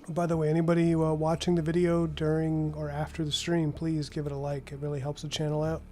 By the way, anybody watching the video during or after the stream, please give it a like. It really helps the channel out.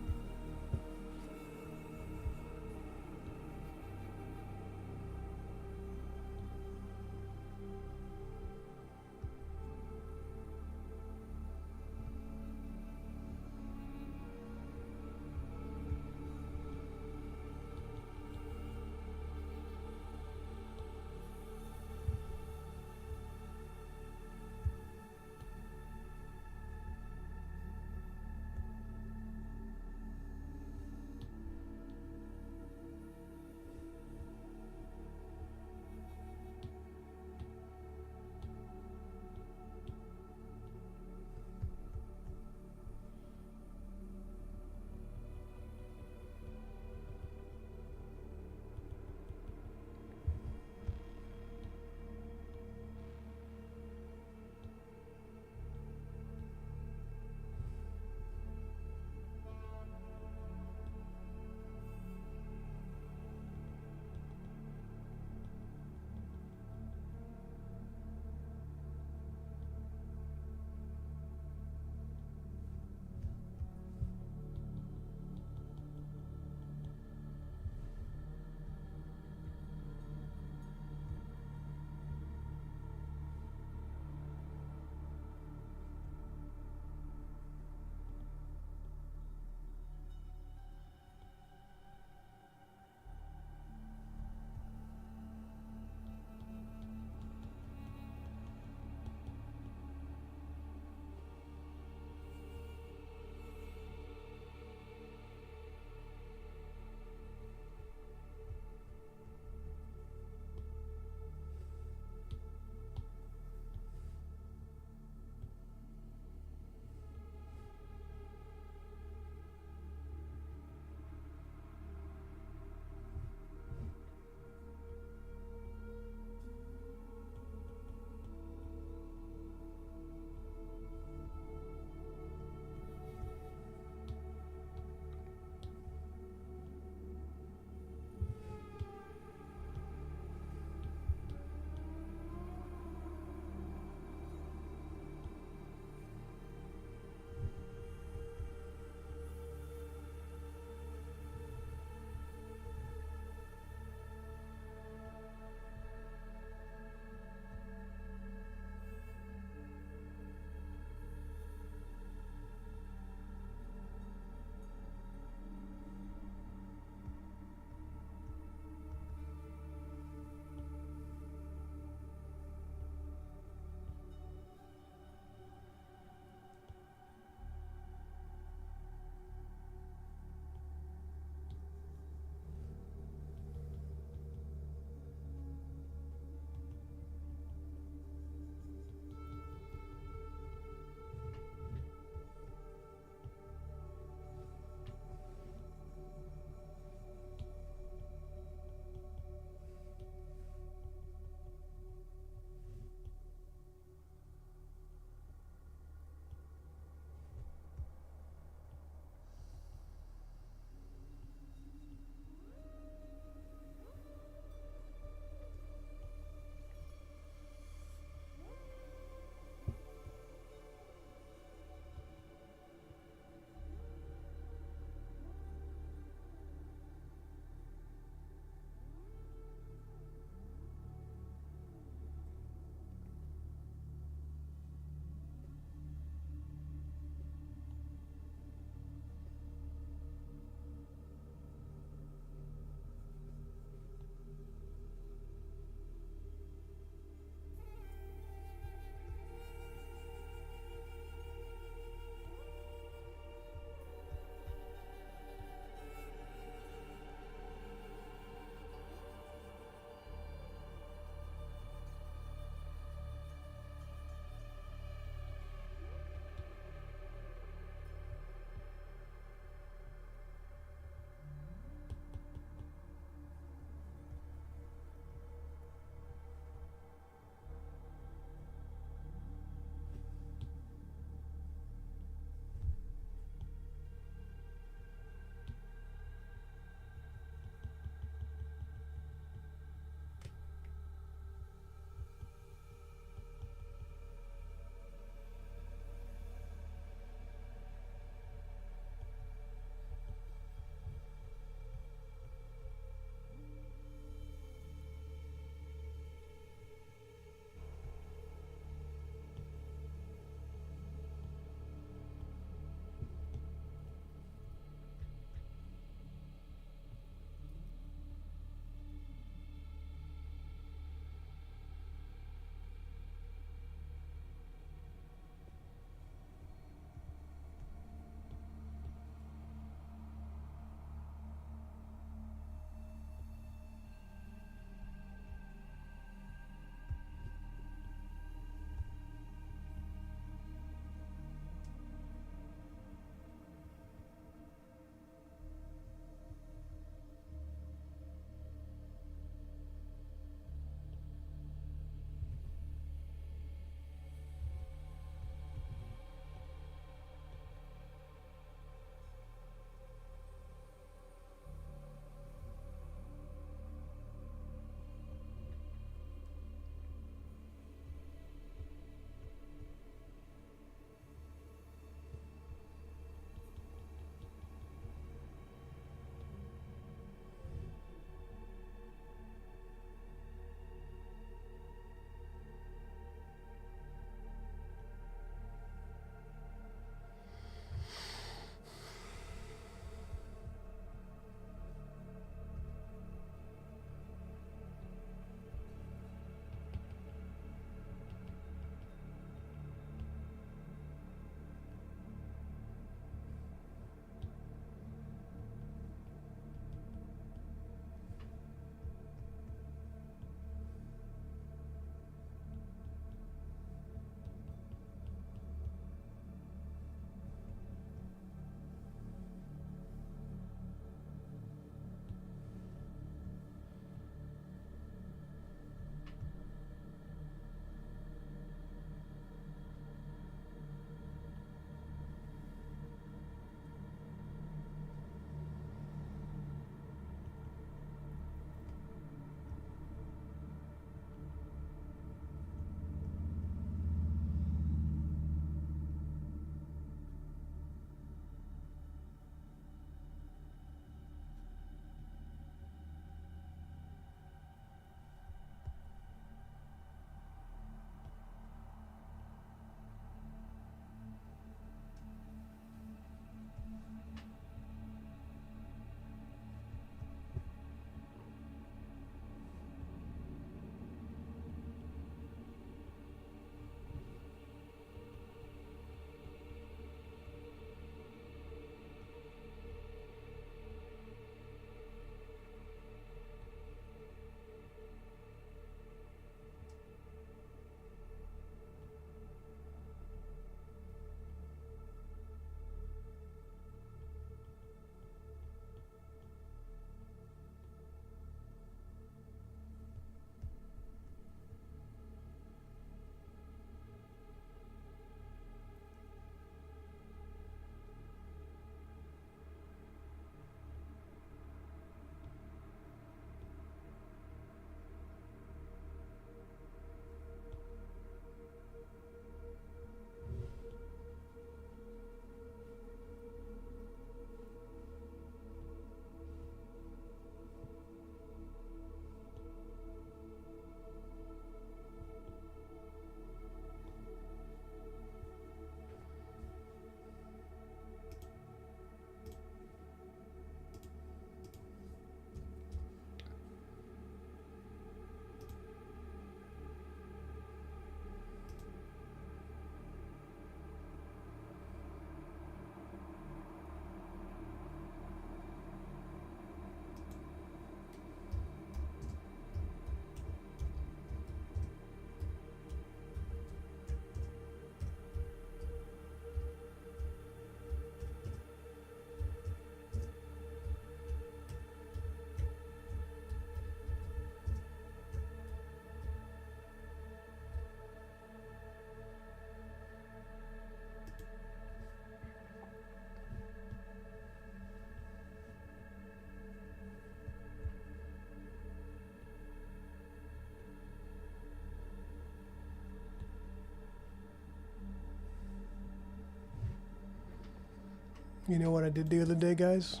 You know what I did the other day, guys?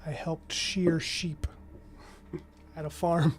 I helped shear sheep at a farm.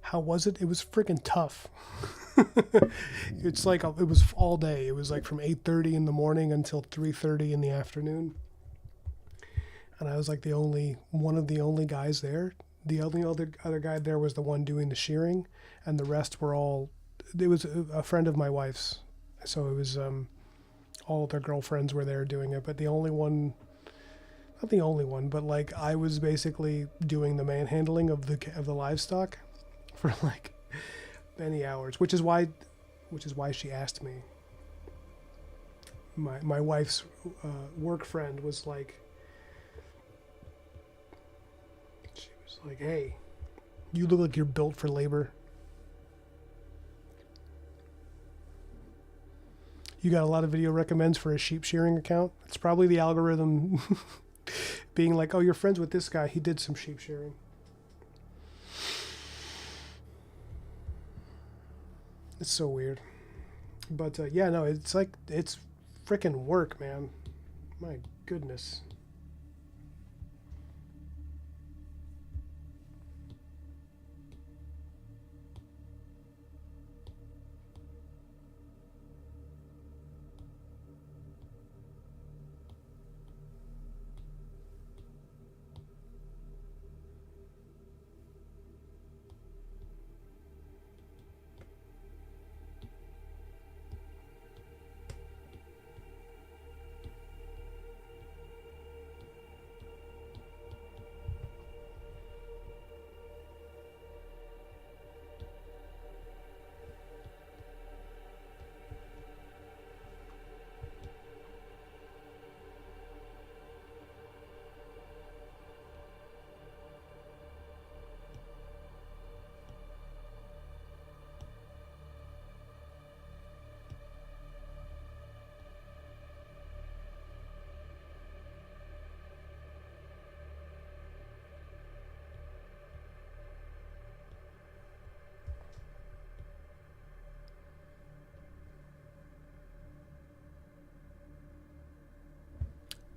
How was it? It was freaking tough. It's like it was all day. It was like from 8:30 in the morning until 3:30 in the afternoon. And I was like the only one of the only guys there. The only other guy there was the one doing the shearing, and the rest were all. It was a friend of my wife's, so it was all their girlfriends were there doing it. But the only one, not the only one, but like I was basically doing the manhandling of the livestock for like many hours, which is why she asked me. My wife's work friend was like, she was like, "Hey, you look like you're built for labor. You got a lot of video recommends for a sheep shearing account. It's probably the algorithm being like, oh, you're friends with this guy. He did some sheep shearing." It's so weird. But yeah, no, it's like, it's freaking work, man. My goodness.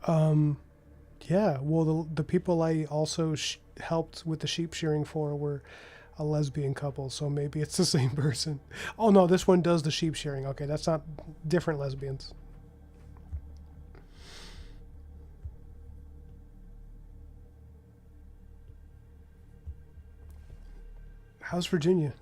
Um, yeah, well, the people I also helped with the sheep shearing for were a lesbian couple, so maybe it's the same person. Oh no, this one does the sheep shearing. Okay, that's not different lesbians. How's Virginia?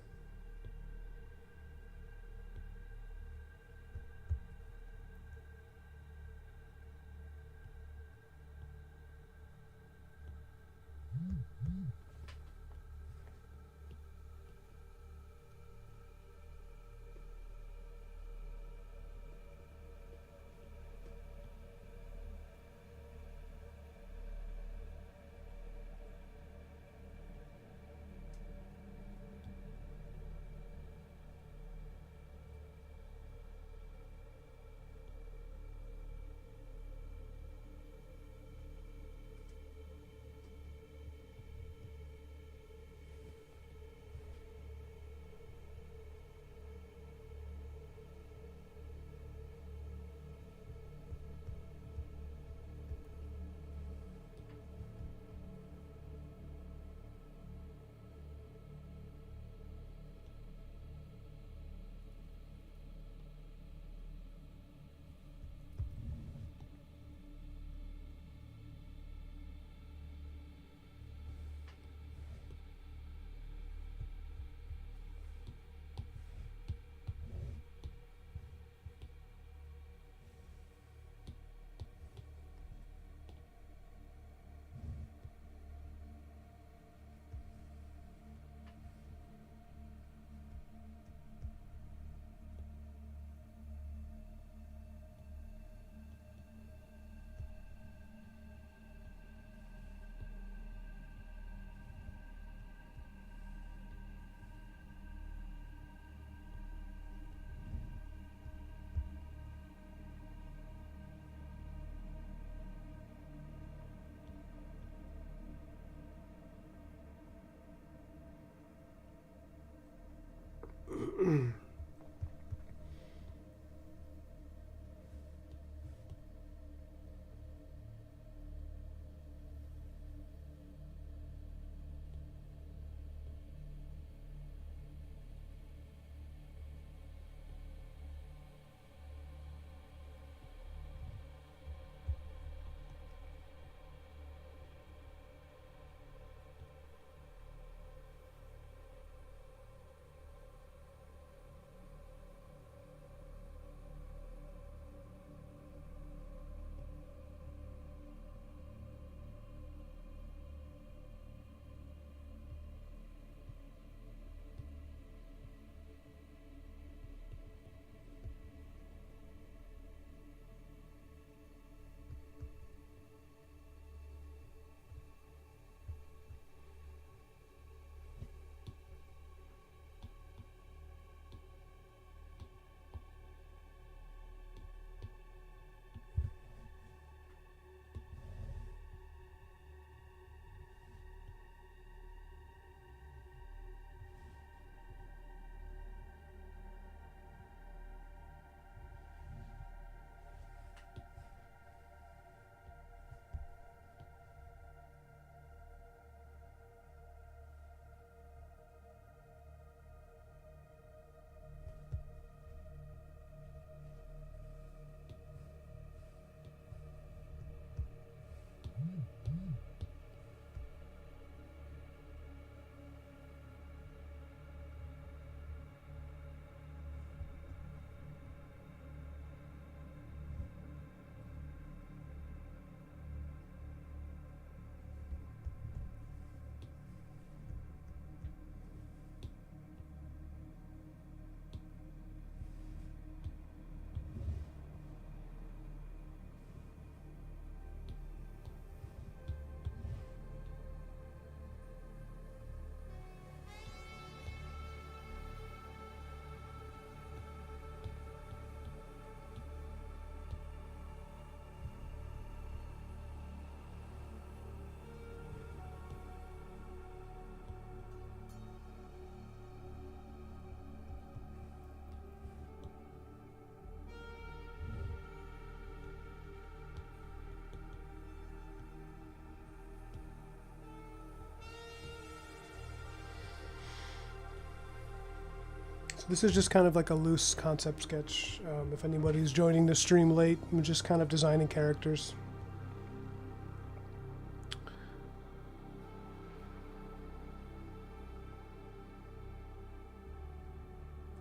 So this is just kind of like a loose concept sketch. If anybody's joining the stream late, I'm just kind of designing characters.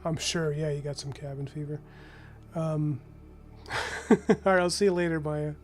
I'm sure, yeah, you got some cabin fever. All right, I'll see you later, Maya.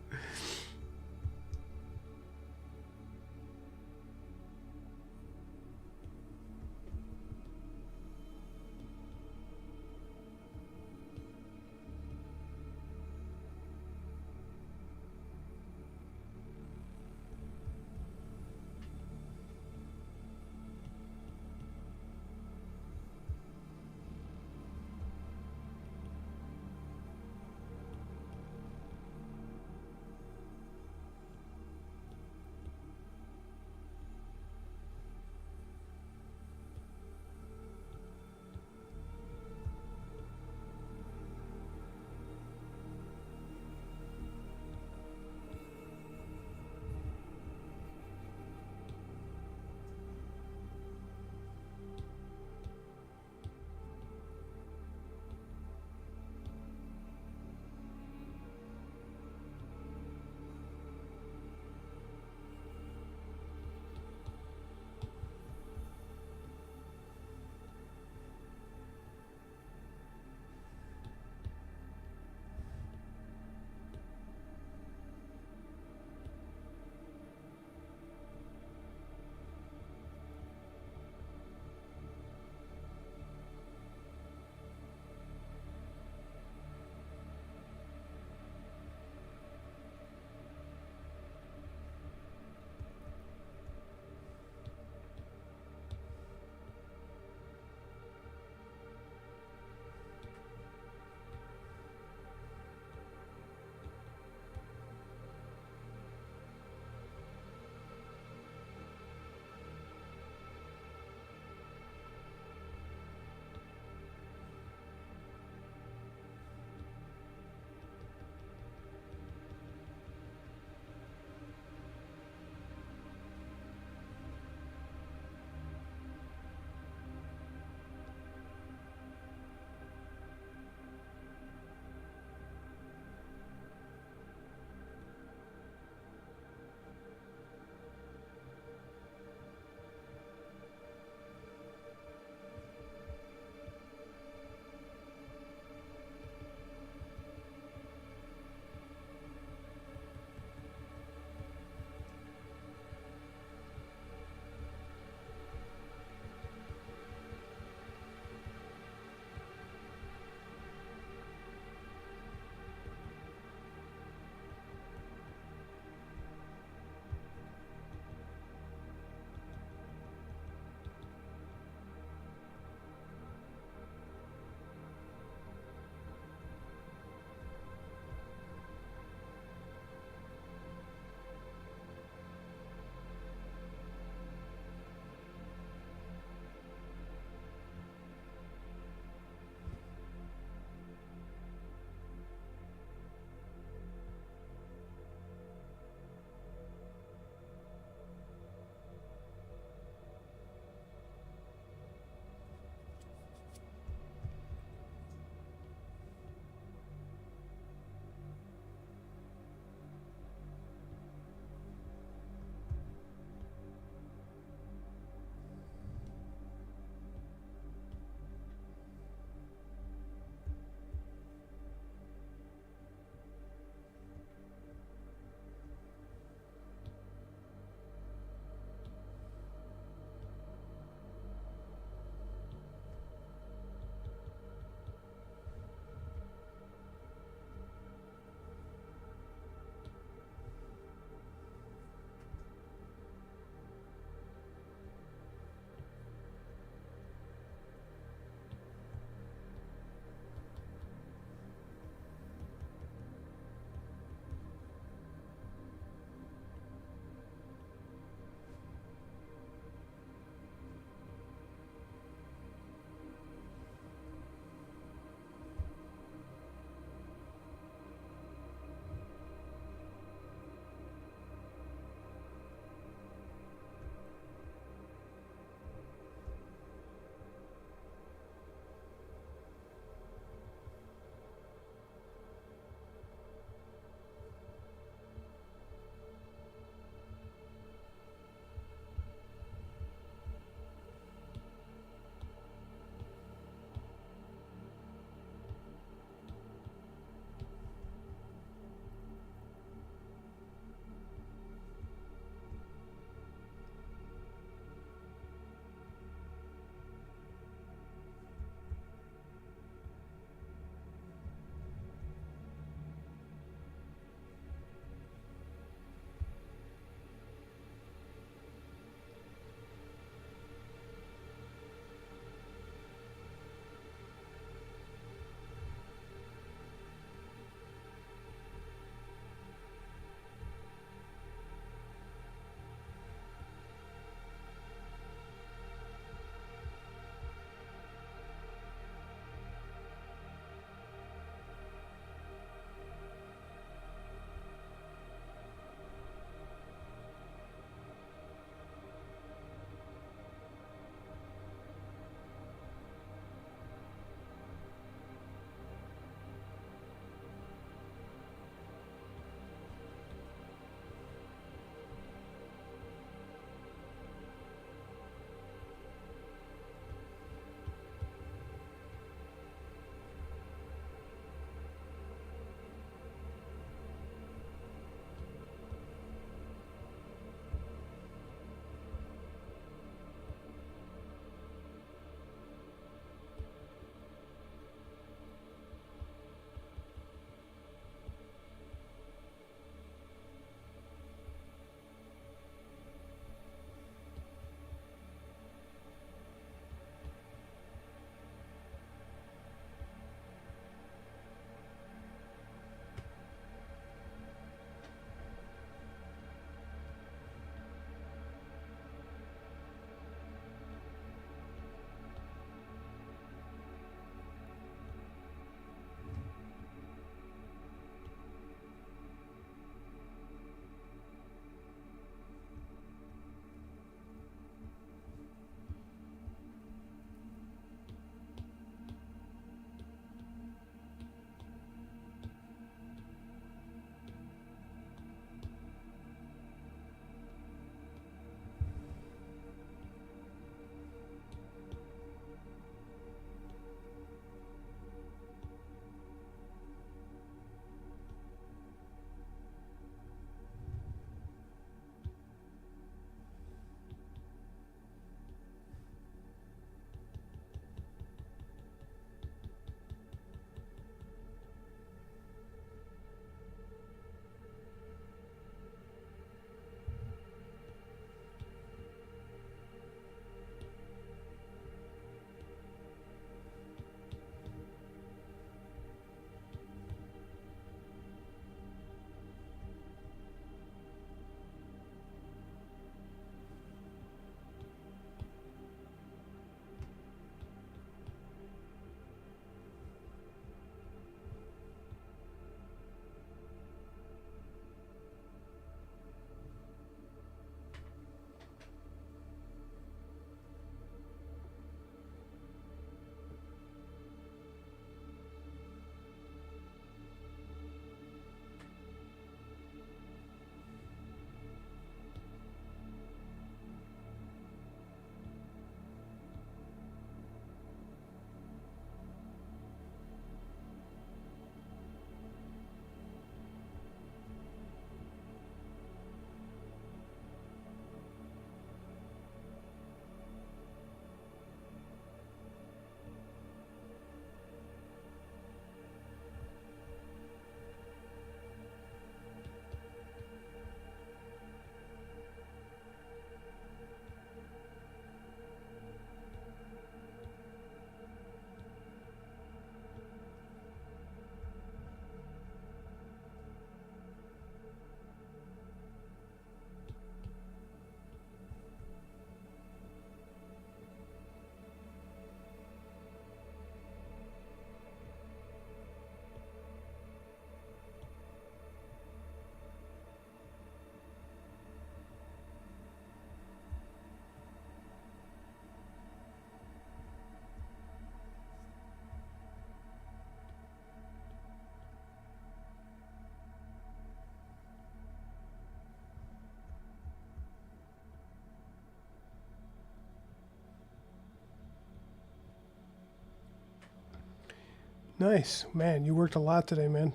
Nice. Man, you worked a lot today, man.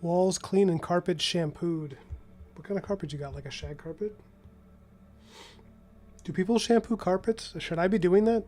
Walls clean and carpet shampooed. What kind of carpet you got? Like a shag carpet? Do people shampoo carpets? Should I be doing that?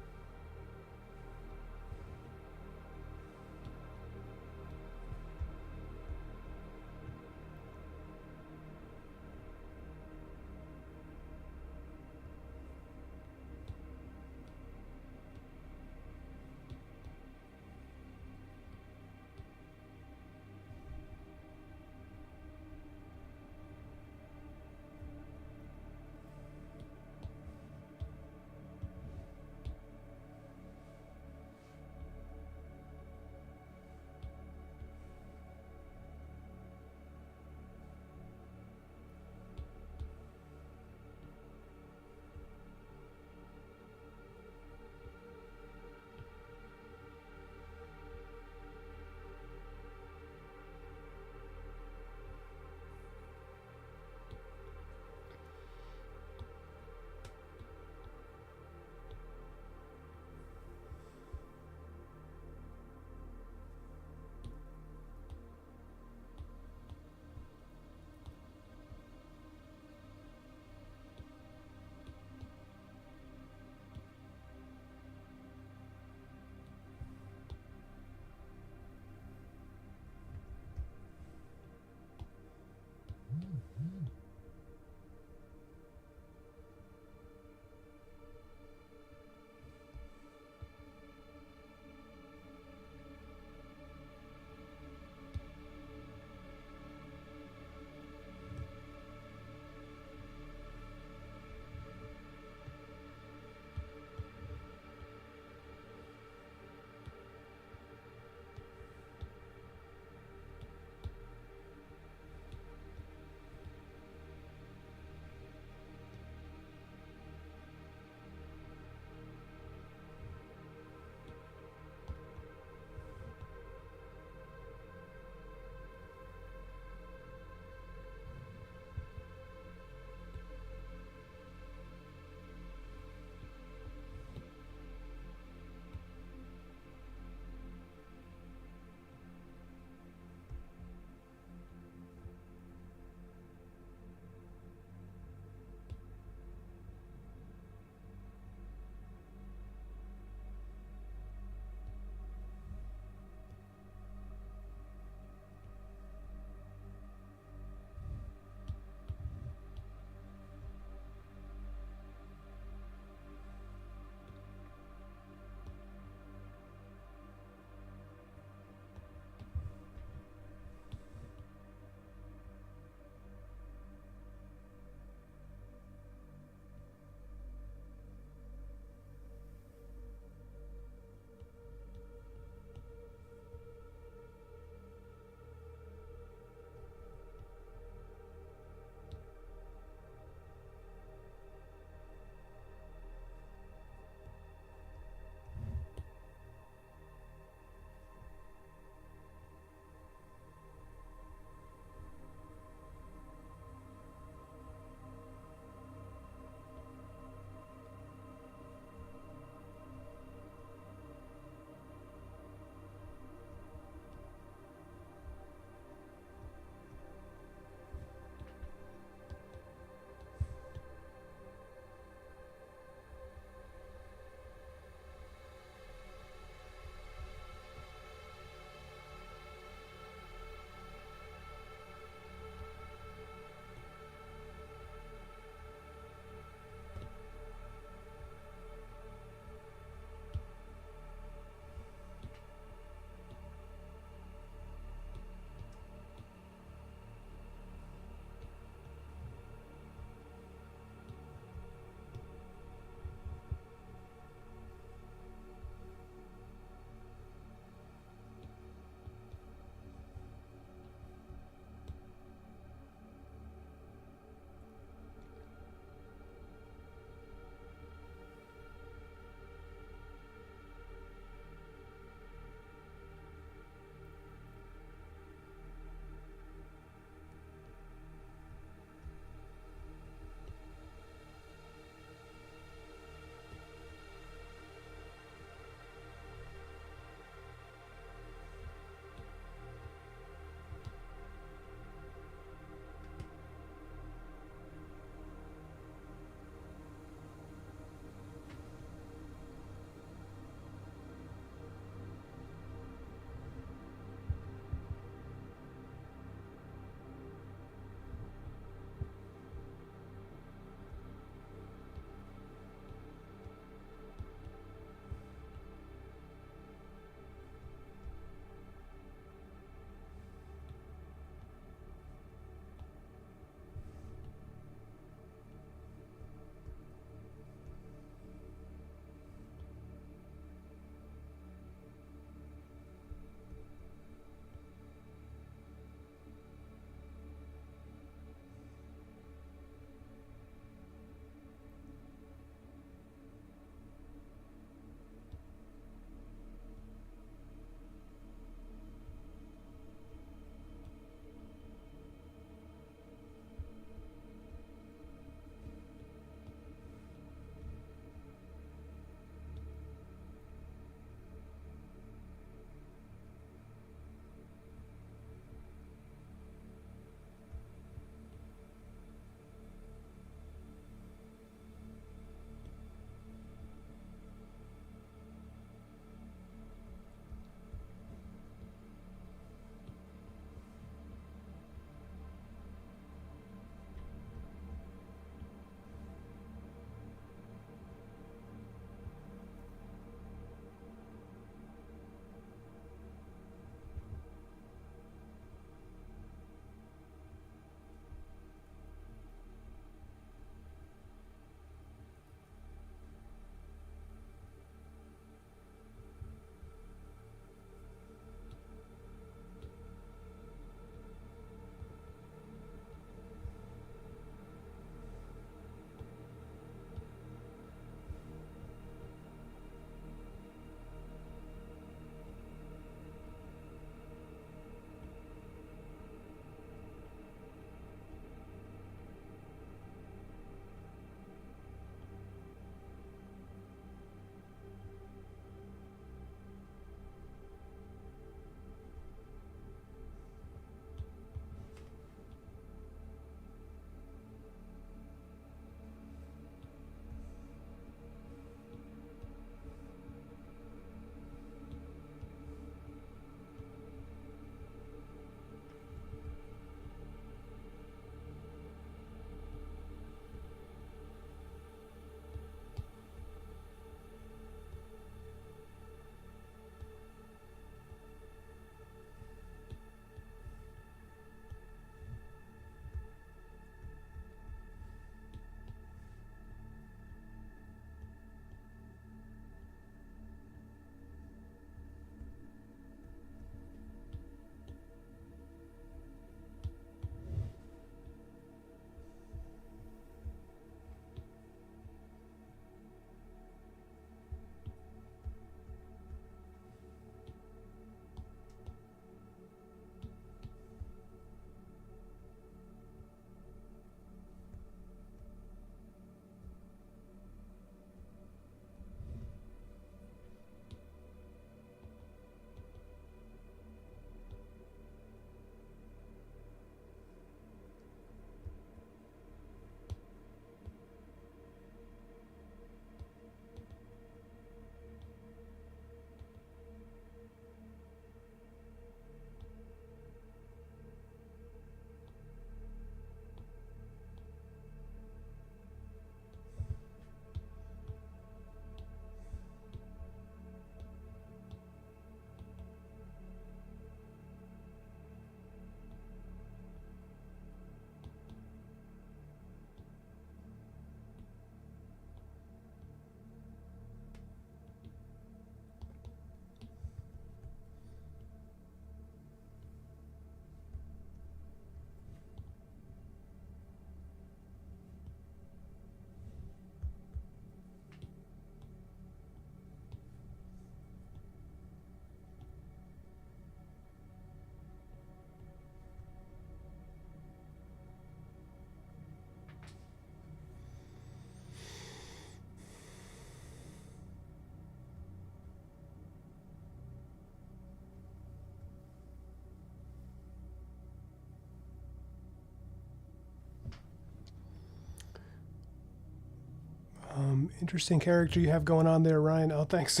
Interesting character you have going on there, Ryan. Oh, thanks.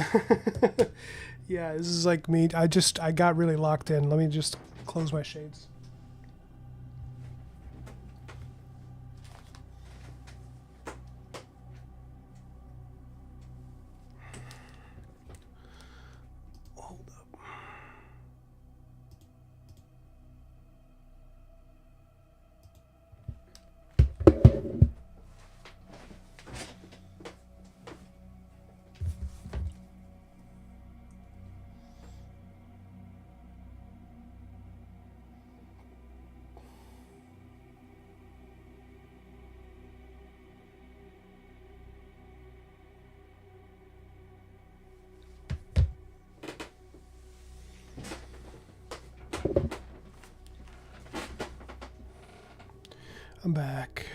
Yeah, this is like me. I got really locked in. Let me just close my shades. Hold up. I'm back.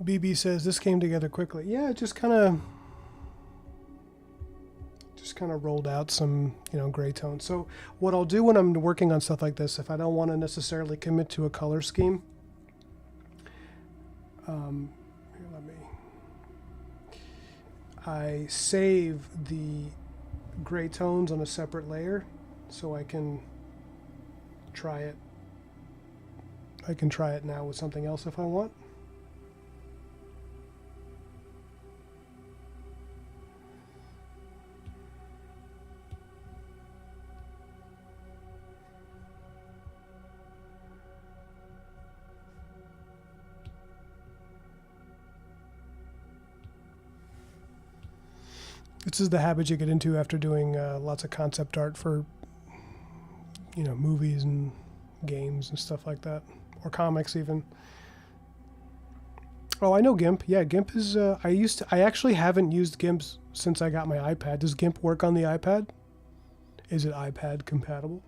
BB says this came together quickly. Yeah, it just kind of rolled out some, gray tones. So what I'll do when I'm working on stuff like this, if I don't want to necessarily commit to a color scheme, I save the gray tones on a separate layer so I can try it. I can try it now with something else if I want. This is the habit you get into after doing lots of concept art for, movies and games and stuff like that, or comics even. Oh, I know GIMP. Yeah, GIMP is. I actually haven't used GIMP since I got my iPad. Does GIMP work on the iPad? Is it iPad compatible?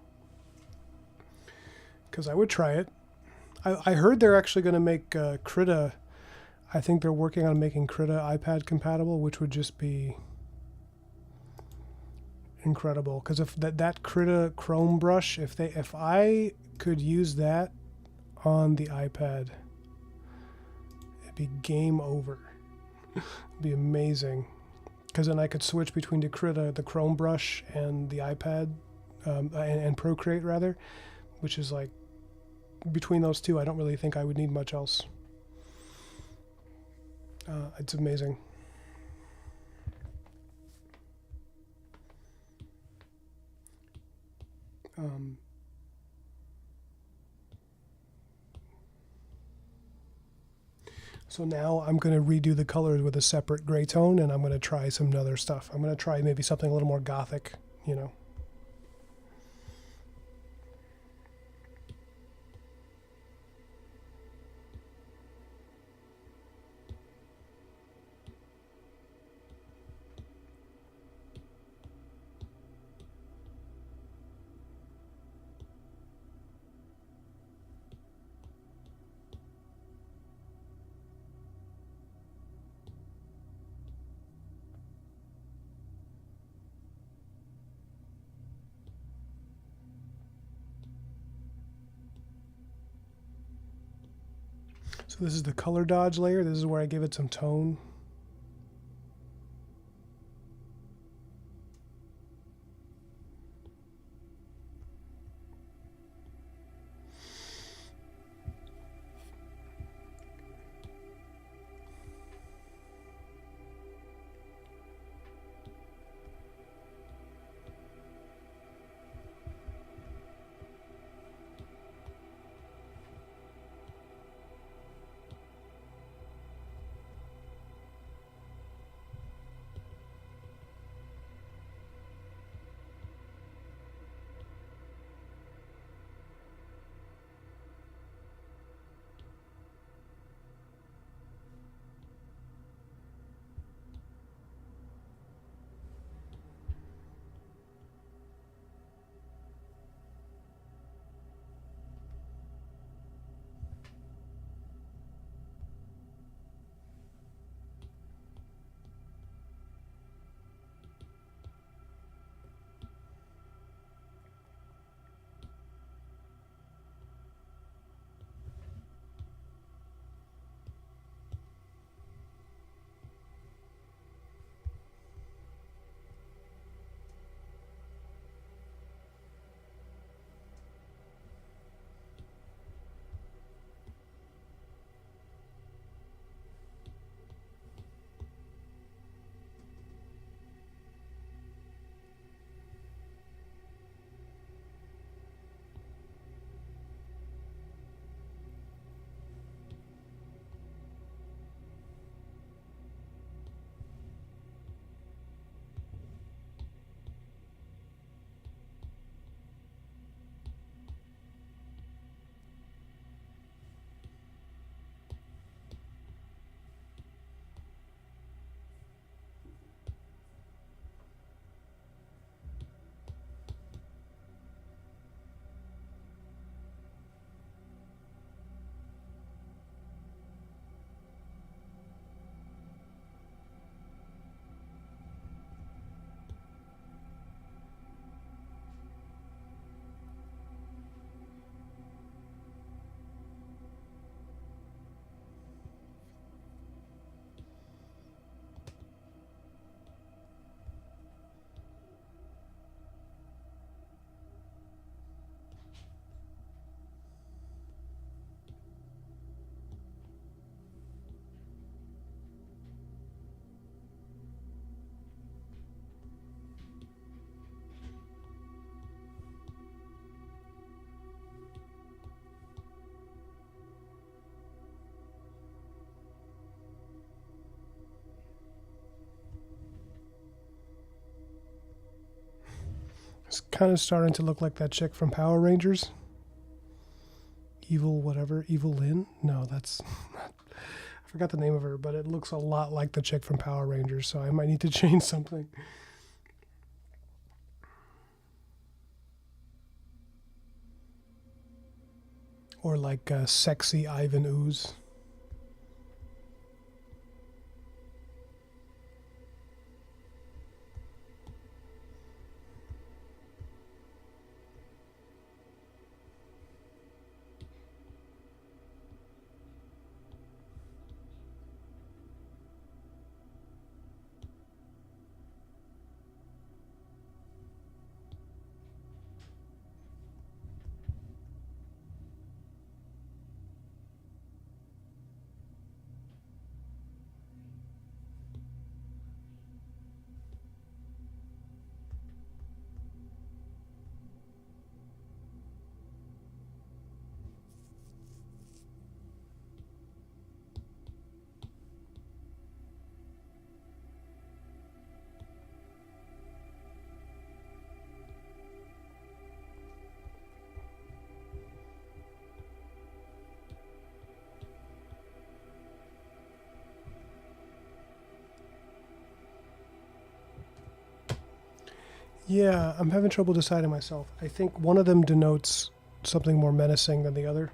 Because I would try it. I heard they're actually going to make Krita. I think they're working on making Krita iPad compatible, which would just be incredible. Because if that Krita Chrome brush, if I could use that on the iPad, it'd be game over. It'd be amazing. Because then I could switch between the Krita, the Chrome brush, and the iPad, and Procreate rather, which is like, between those two, I don't really think I would need much else. It's amazing. So now I'm going to redo the colors with a separate gray tone, and I'm going to try some other stuff. I'm going to try maybe something a little more gothic, So this is the color dodge layer. This is where I give it some tone. It's kind of starting to look like that chick from Power Rangers. Evil whatever. Evil Lynn? No, that's... I forgot the name of her, but it looks a lot like the chick from Power Rangers, so I might need to change something. Or like sexy Ivan Ooze. Yeah, I'm having trouble deciding myself. I think one of them denotes something more menacing than the other.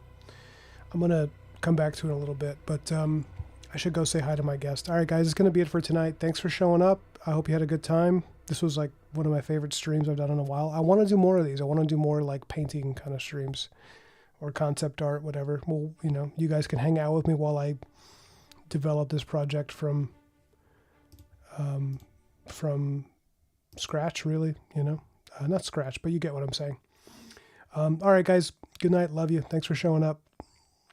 I'm going to come back to it in a little bit, but I should go say hi to my guest. All right, guys, it's going to be it for tonight. Thanks for showing up. I hope you had a good time. This was like one of my favorite streams I've done in a while. I want to do more of these. I want to do more like painting kind of streams or concept art, whatever. Well, you know, you guys can hang out with me while I develop this project from scratch, really, you know, not scratch, but you get what I'm saying. All right, guys, good night. Love you. Thanks for showing up.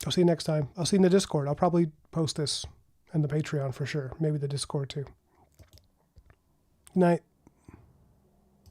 I'll see you next time. I'll see you in the Discord. I'll probably post this in the Patreon for sure. Maybe the Discord too. Good night.